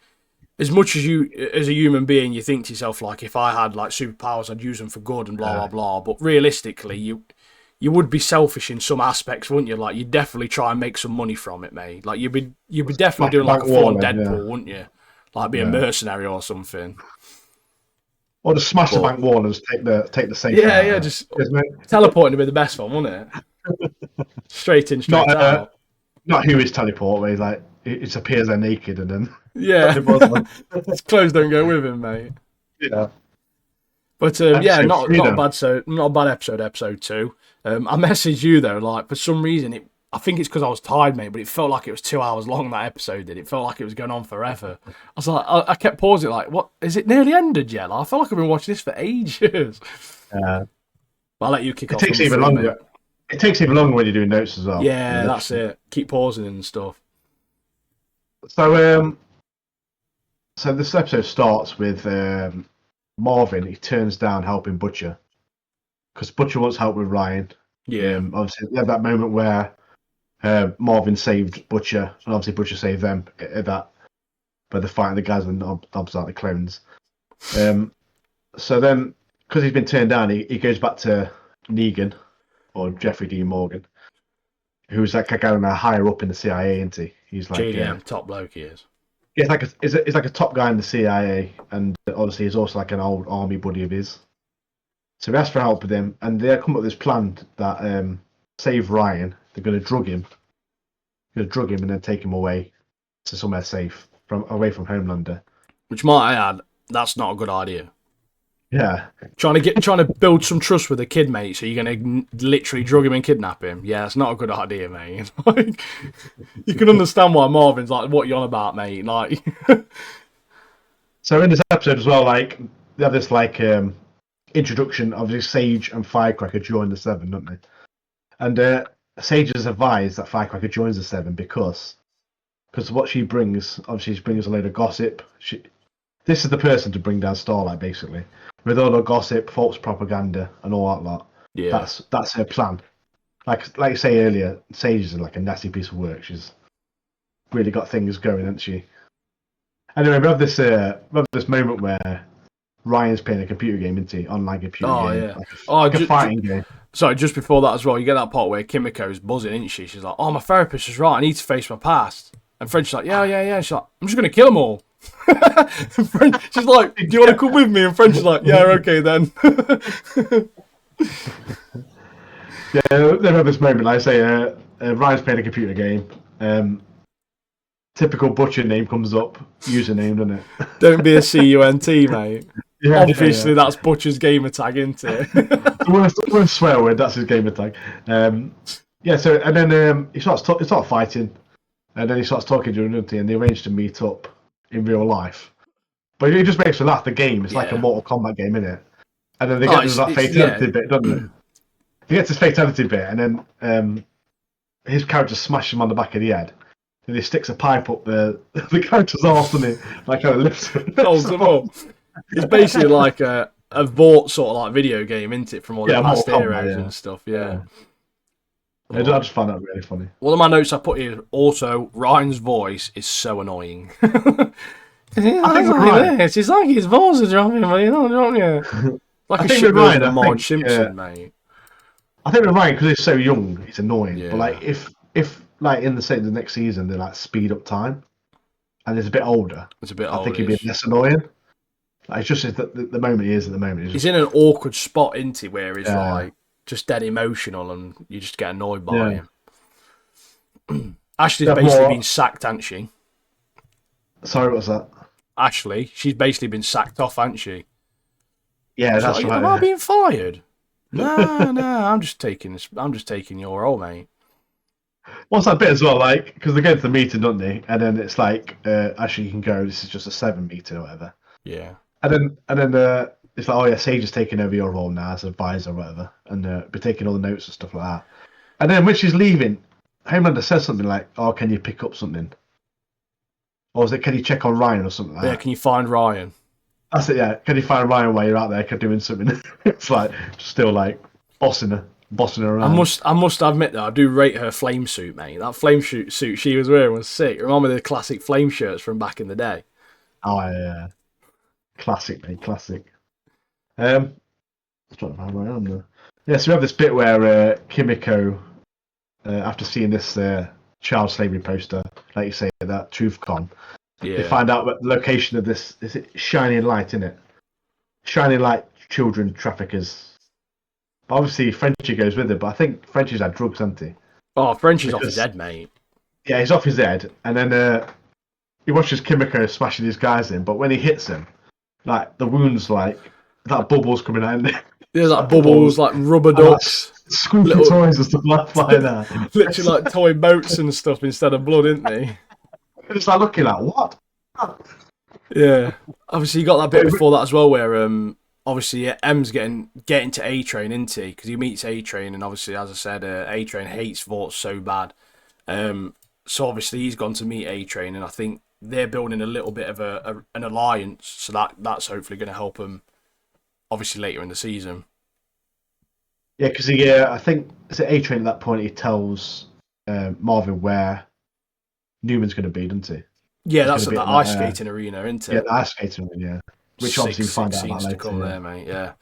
as much as you, as a human being, you think to yourself like, if I had like superpowers, I'd use them for good and blah blah blah. But realistically, you would be selfish in some aspects, wouldn't you? Like, you'd definitely try and make some money from it, mate. Like, you'd be definitely doing like a full-on Deadpool, wouldn't you? Like, be a mercenary or something. Or just smash the bank wall and just take the safe. Yeah, just teleporting to be the best one, wouldn't it? Straight in, straight out. Not Huey's teleport, where he's like, it just appears there naked and then... Yeah, his clothes don't go with him, mate. Yeah. But yeah, not a bad episode, episode 2. I messaged you though, like, for some reason, I think it's because I was tired, mate, but it felt like it was 2 hours long, that episode did. It felt like it was going on forever. I was like, I kept pausing, like, what, is it nearly ended yet? Like, I felt like I've been watching this for ages. Yeah. I'll let you kick off. It takes even longer. It takes even longer when you're doing notes as well. Yeah, that's it. Keep pausing and stuff. So, so this episode starts with Marvin. He turns down helping Butcher because Butcher wants help with Ryan. Yeah. Obviously, they had that moment where Marvin saved Butcher, and obviously Butcher saved them at that. But they're fighting the guys and Hobbs like the clones. So then, because he's been turned down, he goes back to Negan, or Jeffrey D. Morgan, who's like kind of higher up in the CIA, isn't he? He's like JDM, top bloke he is. Yeah, he's like a top guy in the CIA, and obviously he's also like an old army buddy of his. So he asks for help with him, and they come up with this plan that save Ryan. They're going to drug him. And then take him away to somewhere safe, away from Homelander. Which might I add, that's not a good idea. Yeah. Trying to build some trust with a kid, mate, so you're going to literally drug him and kidnap him. Yeah, it's not a good idea, mate. Like, you can understand why Marvin's like, what you on about, mate? Like, so in this episode as well, like, they have this like introduction of this Sage and Firecracker join the Seven, don't they? And Sage has advised that Firecracker joins the Seven because what she brings, obviously she brings a load of gossip. This is the person to bring down Starlight, basically. With all the gossip, false propaganda, and all that lot. Yeah. That's her plan. Like you say earlier, Sage is like a nasty piece of work. She's really got things going, hasn't she? Anyway, we have this moment where Ryan's playing a computer game, isn't he? Online computer game. Yeah. Like a fighting game. Sorry, just before that as well, you get that part where Kimiko's buzzing, isn't she? She's like, oh, my therapist is right, I need to face my past. And French's like, yeah. She's like, I'm just going to kill them all. She's like, do you want to come with me? And French is like, yeah, okay then. Yeah, they have this moment. Like I say, Ryan's playing a computer game. Typical butcher name comes up, username, doesn't it? Don't be a cunt, mate. Yeah, Obviously, that's Butcher's gamer tag, isn't it? The worst swear word. That's his gamer tag. Yeah. So and then he starts fighting, and then he starts talking to another and they arrange to meet up in real life. But it just makes me laugh. The game is like a Mortal Kombat game, isn't it? And then they get to that fatality bit, doesn't it? He gets his fatality bit, and then his character smashes him on the back of the head. And he sticks a pipe up the character's arse, and it like kind of lifts it. Holds them up. It's basically like a Vought sort of like video game, isn't it? From all the past heroes and stuff. Yeah. I just find that really funny. One of my notes I put here also, Ryan's voice is so annoying. I think Ryan. It's like his voice is dropping, but you don't drop you. Like a shit version of Marge Simpson, mate. I think with Ryan, because he's so young, it's annoying. Yeah. But like if like in the next season they like speed up time, and he's a bit older, I think he'd be less annoying. Like, it's just the moment he is at the moment. He's in an awkward spot, isn't he, where he's like just dead emotional, and you just get annoyed by him. Ashley's basically been sacked, hasn't she? Sorry, what was that? Ashley, she's basically been sacked off, hasn't she? Yeah, she's that's like, right. Am I being fired? No, I'm just taking your role, mate. What's that bit as well? Like, because they go to the meeting, don't they? And then it's like, Ashley, you can go. This is just a 7 meeting or whatever. Yeah. And then it's like, oh yeah, Sage is taking over your role now as advisor or whatever, and be taking all the notes and stuff like that. And then when she's leaving, Homelander says something like, "Oh, can you pick up something?" Or is it, "Can you check on Ryan or something like that?" Yeah, can you find Ryan? That's it. Yeah, can you find Ryan while you're out there doing something? It's like still like bossing her around. I must admit that I do rate her flame suit, mate. That flame suit she was wearing was sick. Remember the classic flame shirts from back in the day? Oh yeah. Classic, mate, classic. Yeah, so we have this bit where Kimiko, after seeing this child slavery poster, like you say, that TruthCon, they find out what the location of this is. It Shining Light, isn't it? Shining Light children traffickers. But obviously, Frenchie goes with it. But I think Frenchie's had drugs, hasn't he? Oh, Frenchie's off his head, mate. Yeah, he's off his head, and then he watches Kimiko smashing these guys in. But when he hits them, like the wounds, like that bubbles coming out. There's like bubbles, like rubber ducks, squeaky toys and stuff like that. Literally like toy boats and stuff instead of blood, isn't they? It's like looking at what? Yeah. Obviously, you got that bit before that as well, where obviously M's getting to A Train, isn't he? Because he meets A Train, and obviously, as I said, A Train hates Vought so bad. So obviously, he's gone to meet A Train, and I think they're building a little bit of an alliance, so that's hopefully going to help them, obviously, later in the season. Yeah, because I think it's at A Train at that point. He tells Marvin where Newman's going to be, doesn't he? Yeah, that's at the ice skating arena, isn't it? Yeah, the ice skating arena. Yeah, which obviously we find out about later. To come there, mate. Yeah.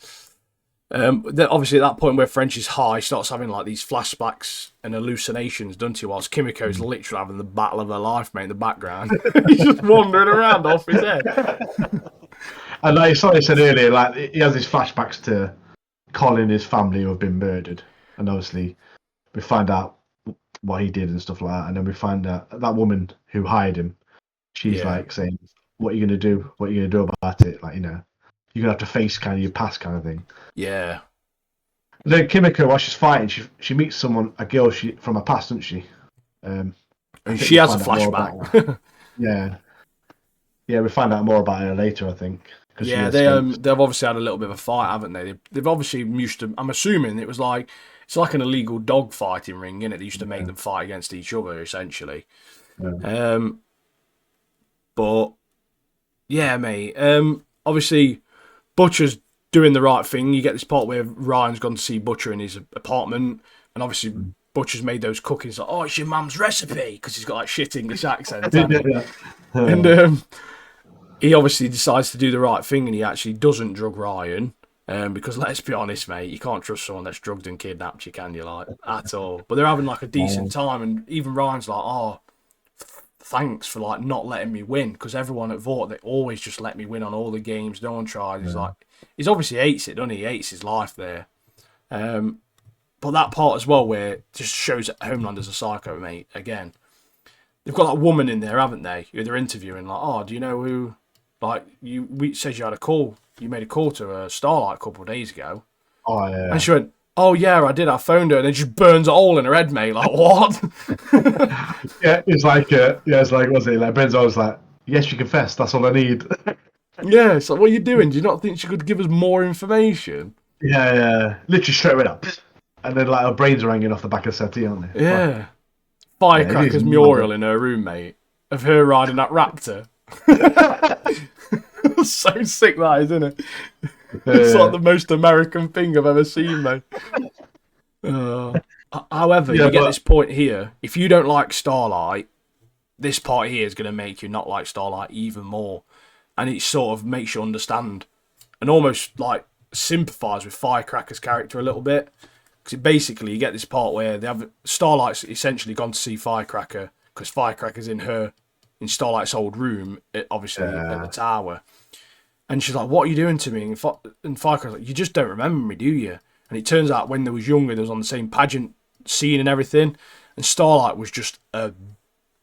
Then obviously at that point where French is high, starts having like these flashbacks and hallucinations, doesn't he? Whilst Kimiko's literally having the battle of her life, mate, in the background. He's just wandering around off his head. And like I said earlier, like he has these flashbacks to Colin and his family who have been murdered, and obviously we find out what he did and stuff like that, and then we find out that woman who hired him, she's like saying, "What are you going to do? What are you going to do about it? Like, you know, you're going to have to face kind of your past kind of thing." Yeah. And then Kimiko, while she's fighting, she meets someone, a girl from her past, doesn't she? And she has a flashback. Yeah, we find out more about her later, I think. Yeah, they've obviously had a little bit of a fight, haven't they? They've obviously used to. I'm assuming it's like an illegal dog fighting ring, innit? They used to make them fight against each other, essentially. Yeah. But yeah, mate. Obviously, Butcher's doing the right thing. You get this part where Ryan's gone to see Butcher in his apartment, and obviously Butcher's made those cookies. Like, oh, it's your mum's recipe, because he's got like shit English accent. And he obviously decides to do the right thing, and he actually doesn't drug Ryan. Because let's be honest, mate, you can't trust someone that's drugged and kidnapped you, can you? Like, at all. But they're having like a decent time, and even Ryan's like, oh, thanks for like not letting me win, because everyone at Vought, they always just let me win on all the games. No one tries. He's like, he's obviously hates it, doesn't he? He hates his life there. But that part as well, where it just shows that Homelander's a psycho, mate. Again, they've got that woman in there, haven't they? Who they're interviewing, like, oh, do you know who? Like, we says you had a call. You made a call to Starlight a couple of days ago. Oh yeah. And she went, oh yeah, I did. I phoned her, and then she burns a hole in her head, mate. Like what? Yeah, it's like it's like, was it like Benzo was like, yes, you confess. That's all I need. Yeah, it's like, what are you doing? Do you not think she could give us more information? Yeah. Literally straight away up, and then like her brains are hanging off the back of the settee, aren't they? Yeah. Like, Firecracker's mural in her room, mate, of her riding that raptor. So sick that is, isn't it? It's like the most American thing I've ever seen, mate. However, you get this point here. If you don't like Starlight, this part here is going to make you not like Starlight even more. And it sort of makes you understand and almost like sympathise with Firecracker's character a little bit. Because basically, you get this part where they have Starlight's essentially gone to see Firecracker because Firecracker's in Starlight's old room, obviously at the tower. And she's like, what are you doing to me? And Firecracker's like, you just don't remember me, do you? And it turns out when they was younger, they was on the same pageant scene and everything. And Starlight was just a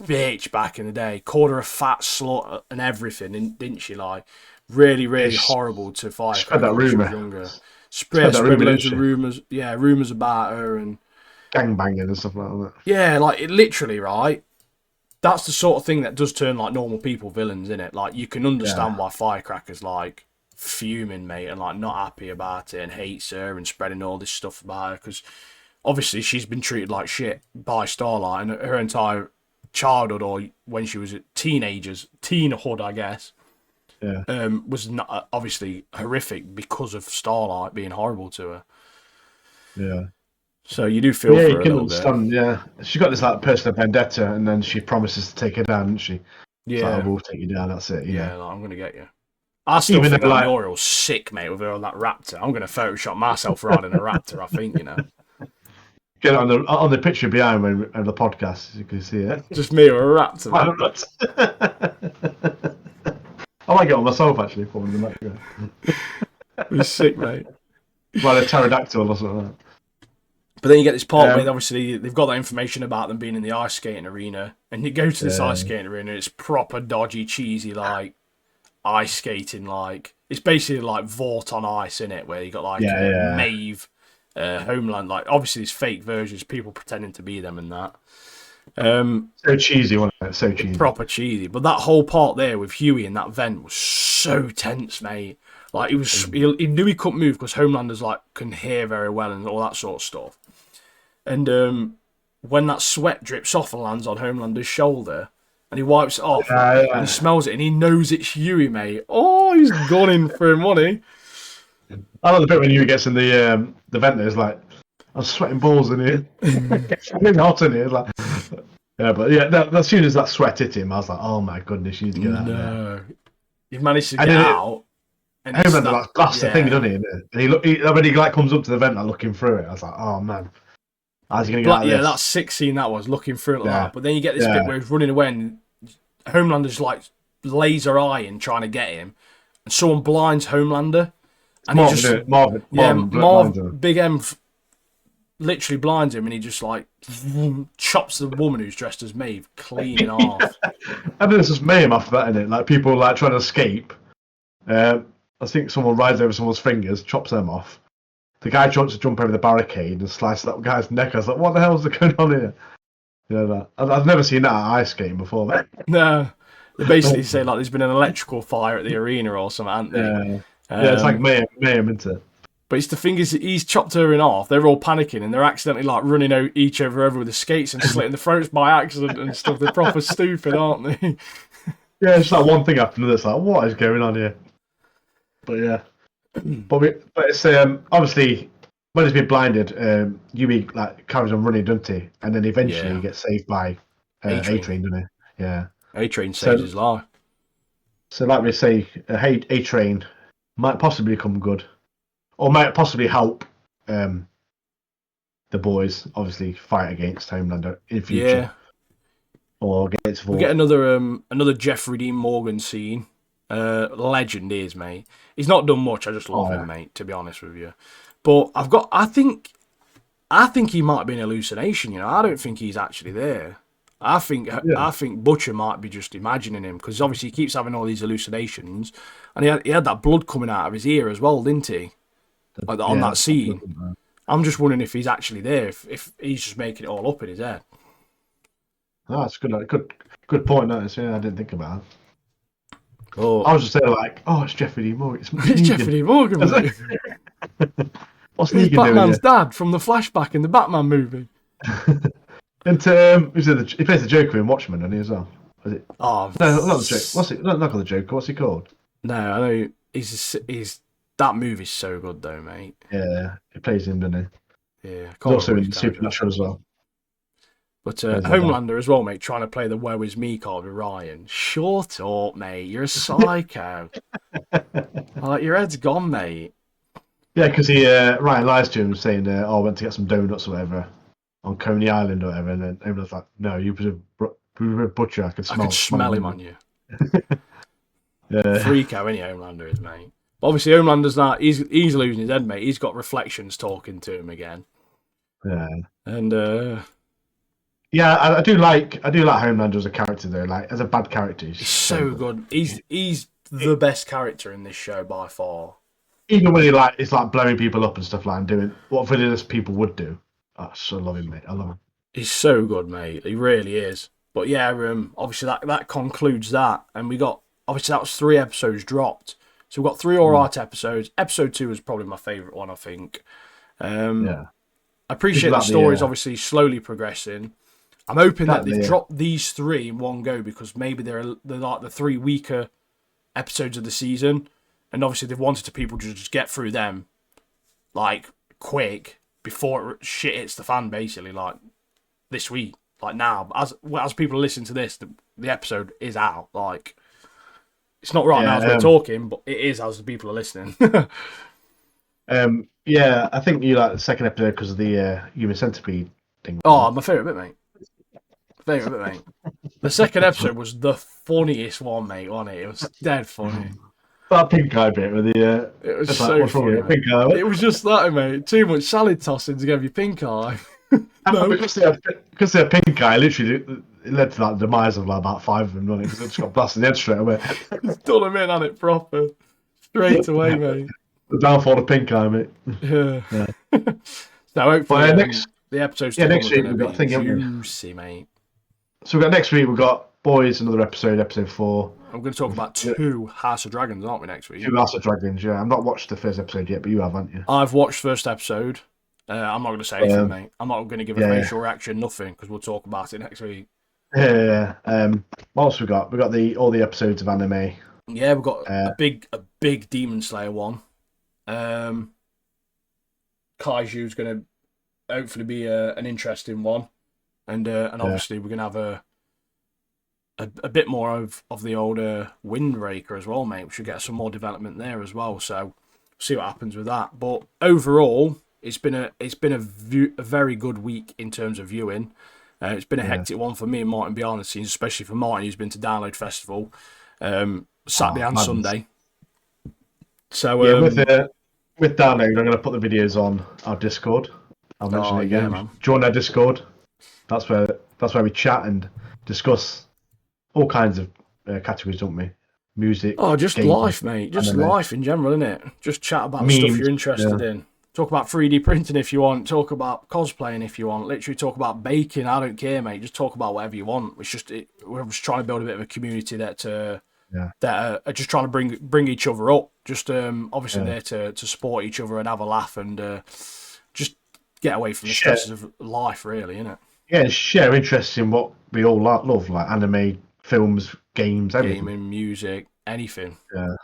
bitch back in the day. Called her a fat slut and everything, didn't she? Like, really, really horrible to Firecracker when she was younger. Spread loads of rumours. Yeah, rumours about her and gangbanging and stuff like that. Yeah, like it literally, right? That's the sort of thing that does turn like normal people villains, innit? Like you can understand why Firecracker's like fuming, mate, and like not happy about it and hates her and spreading all this stuff about her because obviously she's been treated like shit by Starlight and her entire childhood or when she was a teenhood, I guess. Yeah. Was not, obviously horrific because of Starlight being horrible to her. Yeah. So you do feel for her you a can little understand, bit. Yeah. She got this like personal vendetta, and then she promises to take her down, doesn't she? Yeah. Like, I will take you down. That's it. Yeah, like, I'm gonna get you. I still Even think that like, Muriel's sick, mate, with her on that raptor. I'm gonna Photoshop myself riding a raptor. I think get it on the picture behind when of the podcast, you can see it. Just me or a raptor. I might get on myself actually for the background. He's sick, mate. Like a pterodactyl or something like that. But then you get this part where obviously they've got that information about them being in the ice skating arena, and you go to this ice skating arena, and it's proper dodgy, cheesy, like ice skating, like it's basically like Vought on ice, in it, where you got like Maeve, Homeland, like obviously these fake versions, people pretending to be them and that. So cheesy, wasn't it? So cheesy. Proper cheesy. But that whole part there with Huey in that vent was so tense, mate. Like he knew he couldn't move because Homelanders like can hear very well and all that sort of stuff. And when that sweat drips off and lands on Homelander's shoulder, and he wipes it off, and he smells it, and he knows it's Huey, mate. Oh, he's gunning for him, wasn't he? I love the bit when Huey gets in the vent. There's like, I'm sweating balls in here. It's really hot in here. Like, as soon as that sweat hit him, I was like, oh my goodness, you need to get out of there. You've managed to get out. And Homelander blasts the thing, doesn't he? And when he like comes up to the vent, like looking through it, I was like, oh man. How's he going to get out of this? That sick scene that was, looking through it like that. But then you get this bit where he's running away and Homelander's like laser eyeing, trying to get him. And someone blinds Homelander. And Marvin, Big M literally blinds him and he just like chops the woman who's dressed as Maeve clean in half. I think this is mayhem after that, isn't it? Like people like trying to escape. I think someone rides over someone's fingers, chops them off. The guy tries to jump over the barricade and slice that guy's neck. I was like, what the hell is going on here? You know that. I've never seen that at ice skating before. Man. No. They basically say like there's been an electrical fire at the arena or something, haven't they? It's like mayhem, isn't it? But it's the thing is, he's chopped her in half. They're all panicking and they're accidentally like running out each over with the skates and slitting the throats by accident and stuff. They're proper stupid, aren't they? Yeah, it's like one thing after another. It's like, what is going on here? But yeah. But it's obviously when he's been blinded, Yui like carries on running, doesn't he? And then eventually he gets saved by A-Train, doesn't he? Yeah. A-Train saves his life. So like we say, A-Train might possibly become good, or might possibly help the boys obviously fight against Homelander in future. or get it to We four. get another Jeffrey Dean Morgan scene. Legend he is, mate. He's not done much. I just love him, mate. To be honest with you, but I think he might be an hallucination. You know, I don't think he's actually there. Yeah, I think Butcher might be just imagining him because obviously he keeps having all these hallucinations, and he had that blood coming out of his ear as well, didn't he? Like on yeah. that scene. I'm just wondering if he's actually there, if he's just making it all up in his head. Oh, that's good point. That is, yeah, I didn't think about it. But I was just there like, oh, it's Jeffrey D. Morgan. It's it's Jeffrey Negan. D. Morgan, mate. What's He's Negan doing Batman's here? dad from the flashback in the Batman movie. And he plays the Joker in Watchmen, doesn't he as well? Is it? Oh, No, not the Joker. What's it? Not called the Joker. What's he called? no, I know he's that movie's so good though, mate. Yeah, he plays him, doesn't he? Yeah, He's can't also remember in his character. Supernatural as well. But Plays the dad. Homelander as well, mate, trying to play the Where Was Me card with Ryan. Shut up, mate. You're a psycho. Like, your head's gone, mate. Yeah, because Ryan lies to him saying, "Oh, I went to get some donuts or whatever on Coney Island or whatever," and then everyone's like, "No, you were a butcher. I could I smell. could smell him on you. Yeah, Freako, any Homelander is, mate. But obviously, Homelander's not. He's losing his head, mate. He's got reflections talking to him again. yeah, And yeah. I do like Homelander as a character though. Like as a bad character, he's he's so good. He's the best character in this show by far. Even when it's like blowing people up and stuff like and doing what villainous people would do. I so love him, mate. I love him. He's so good, mate. He really is. But yeah, obviously that concludes that, and we got obviously that was 3 episodes dropped. So we've got 3 alright episodes. Episode 2 is probably my favourite one, I think. Yeah. I appreciate the story's obviously slowly progressing. I'm hoping that they've dropped these 3 in one go because maybe they're like the 3 weaker episodes of the season, and obviously they've wanted to people to just get through them like quick before shit hits the fan, basically like this week, like now. As people listen to this, the episode is out. Like it's not right now as we're talking, but it is as the people are listening. Yeah, I think you like the second episode because of the human centipede thing. Oh, my favourite bit, mate. The second episode was the funniest one, mate, wasn't it? It was dead funny. That pink eye bit with the it was so funny. Pink eye. It was just that, mate. Too much salad tossing to give you pink eye. No. Because they had pink eye, literally, it led to that demise of like about 5 of them, didn't it? Because it just got blasted in the head straight away. It's done them in on it proper. Straight away, mate. The downfall of pink eye, mate. Yeah. So hopefully the episode's next week we've got juicy, mate. So we've got next week, we've got Boys, another episode 4. I'm going to talk about 2 House of Dragons, aren't we, next week? 2 House of Dragons, yeah. I've not watched the first episode yet, but you have, haven't you? I've watched first episode. I'm not going to say anything, mate. I'm not going to give a facial reaction, nothing, because we'll talk about it next week. Yeah. What else we got? We got all the episodes of anime. Yeah, we've got a big Demon Slayer one. Kaiju's going to hopefully be an interesting one, and obviously we're going to have a bit more of the older Windbreaker as well, mate. We should get some more development there as well. So see what happens with that. But overall, it's been a very good week in terms of viewing. It's been a hectic one for me and Martin behind the scenes, especially for Martin, who's been to Download Festival Saturday and Sunday. So with Download, I'm going to put the videos on our Discord. I'll mention it again. Man. Join our Discord. That's where we chat and discuss all kinds of categories, don't we? Music. Oh, just games, life, mate. Just anime. Life in general, innit? Just chat about the stuff you're interested in. Talk about 3D printing if you want. Talk about cosplaying if you want. Literally talk about baking. I don't care, mate. Just talk about whatever you want. We're just trying to build a bit of a community that are just trying to bring each other up. Just obviously there to support each other and have a laugh and just get away from the stresses of life, really, innit? Yeah, share interests in what we all love, like anime, films, games, everything. Gaming, music, anything. Yeah,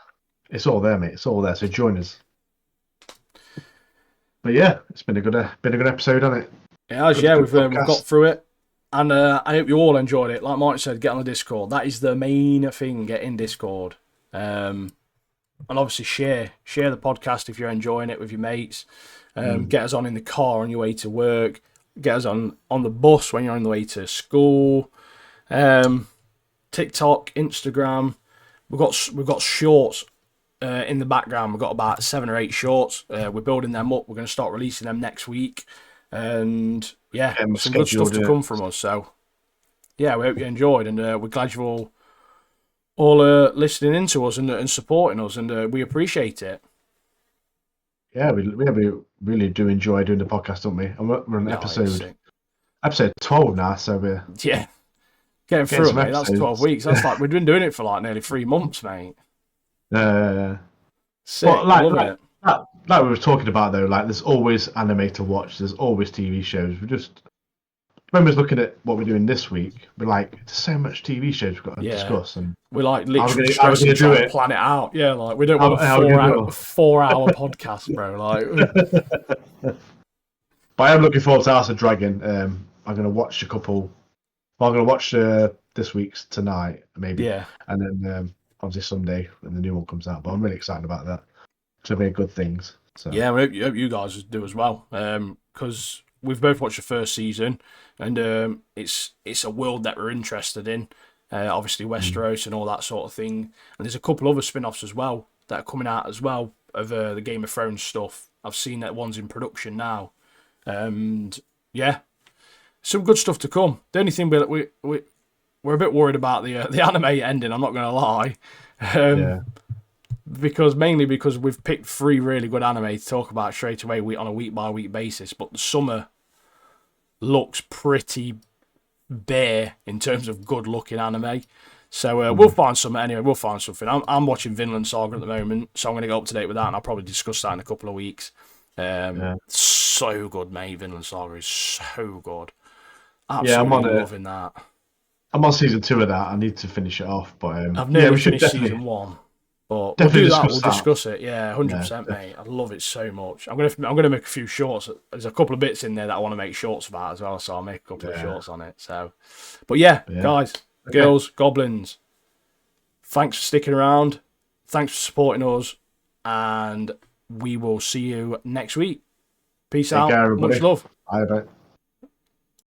it's all there, mate. It's all there. So join us. But yeah, it's been a good episode, hasn't it? It has, yeah. We've got through it, and I hope you all enjoyed it. Like Martin said, get on the Discord. That is the main thing. Get in Discord, and obviously share the podcast if you're enjoying it with your mates. Get us on in the car on your way to work. Get us on the bus when you're on the way to school. TikTok, Instagram. We've got shorts in the background. We've got about 7 or 8 shorts. We're building them up. We're going to start releasing them next week, and yeah, some good stuff to come from us. So yeah, we hope you enjoyed, and we're glad you're all listening in to us and supporting us, and we appreciate it. Yeah, we really do enjoy doing the podcast, don't we? And we're on episode 12 now, so we're getting through it, mate. episodes. That's 12 weeks. That's like we've been doing it for like nearly 3 months, mate. Sick. But Loving it. Like we were talking about though, like there's always anime to watch. There's always TV shows. When we're looking at what we're doing this week, we're like, there's so much TV shows we've got to discuss, and we're like literally stressing trying to plan it out. Yeah, like we don't want a 4-hour podcast, bro. Like, but I am looking forward to House of Dragon. I'm gonna watch a couple. Well, I'm gonna watch this week's tonight, maybe. Yeah. And then obviously Sunday when the new one comes out. But I'm really excited about that. It's gonna be good things. So. Yeah, we hope you guys do as well. Because we've both watched the first season, and it's a world that we're interested in. Obviously Westeros and all that sort of thing. And there's a couple other spin-offs as well that are coming out as well of the Game of Thrones stuff. I've seen that one's in production now. And yeah, some good stuff to come. The only thing we're a bit worried about the anime ending, I'm not going to lie. Mainly because we've picked 3 really good anime to talk about straight away on a week-by-week basis, but the summer looks pretty bare in terms of good-looking anime. So we'll find something anyway. We'll find something. I'm watching Vinland Saga at the moment, so I'm going to go up to date with that, and I'll probably discuss that in a couple of weeks. So good, mate. Vinland Saga is so good. Absolutely loving that. I'm on season 2 of that. I need to finish it off, but I've nearly finished season 1. But we'll do that. We'll discuss it. Yeah, 100%, mate. I love it so much. I'm gonna make a few shorts. There's a couple of bits in there that I want to make shorts about as well, so I'll make a couple of shorts on it. So, but guys, girls, goblins, thanks for sticking around. Thanks for supporting us, and we will see you next week. Peace out. Much love. Bye.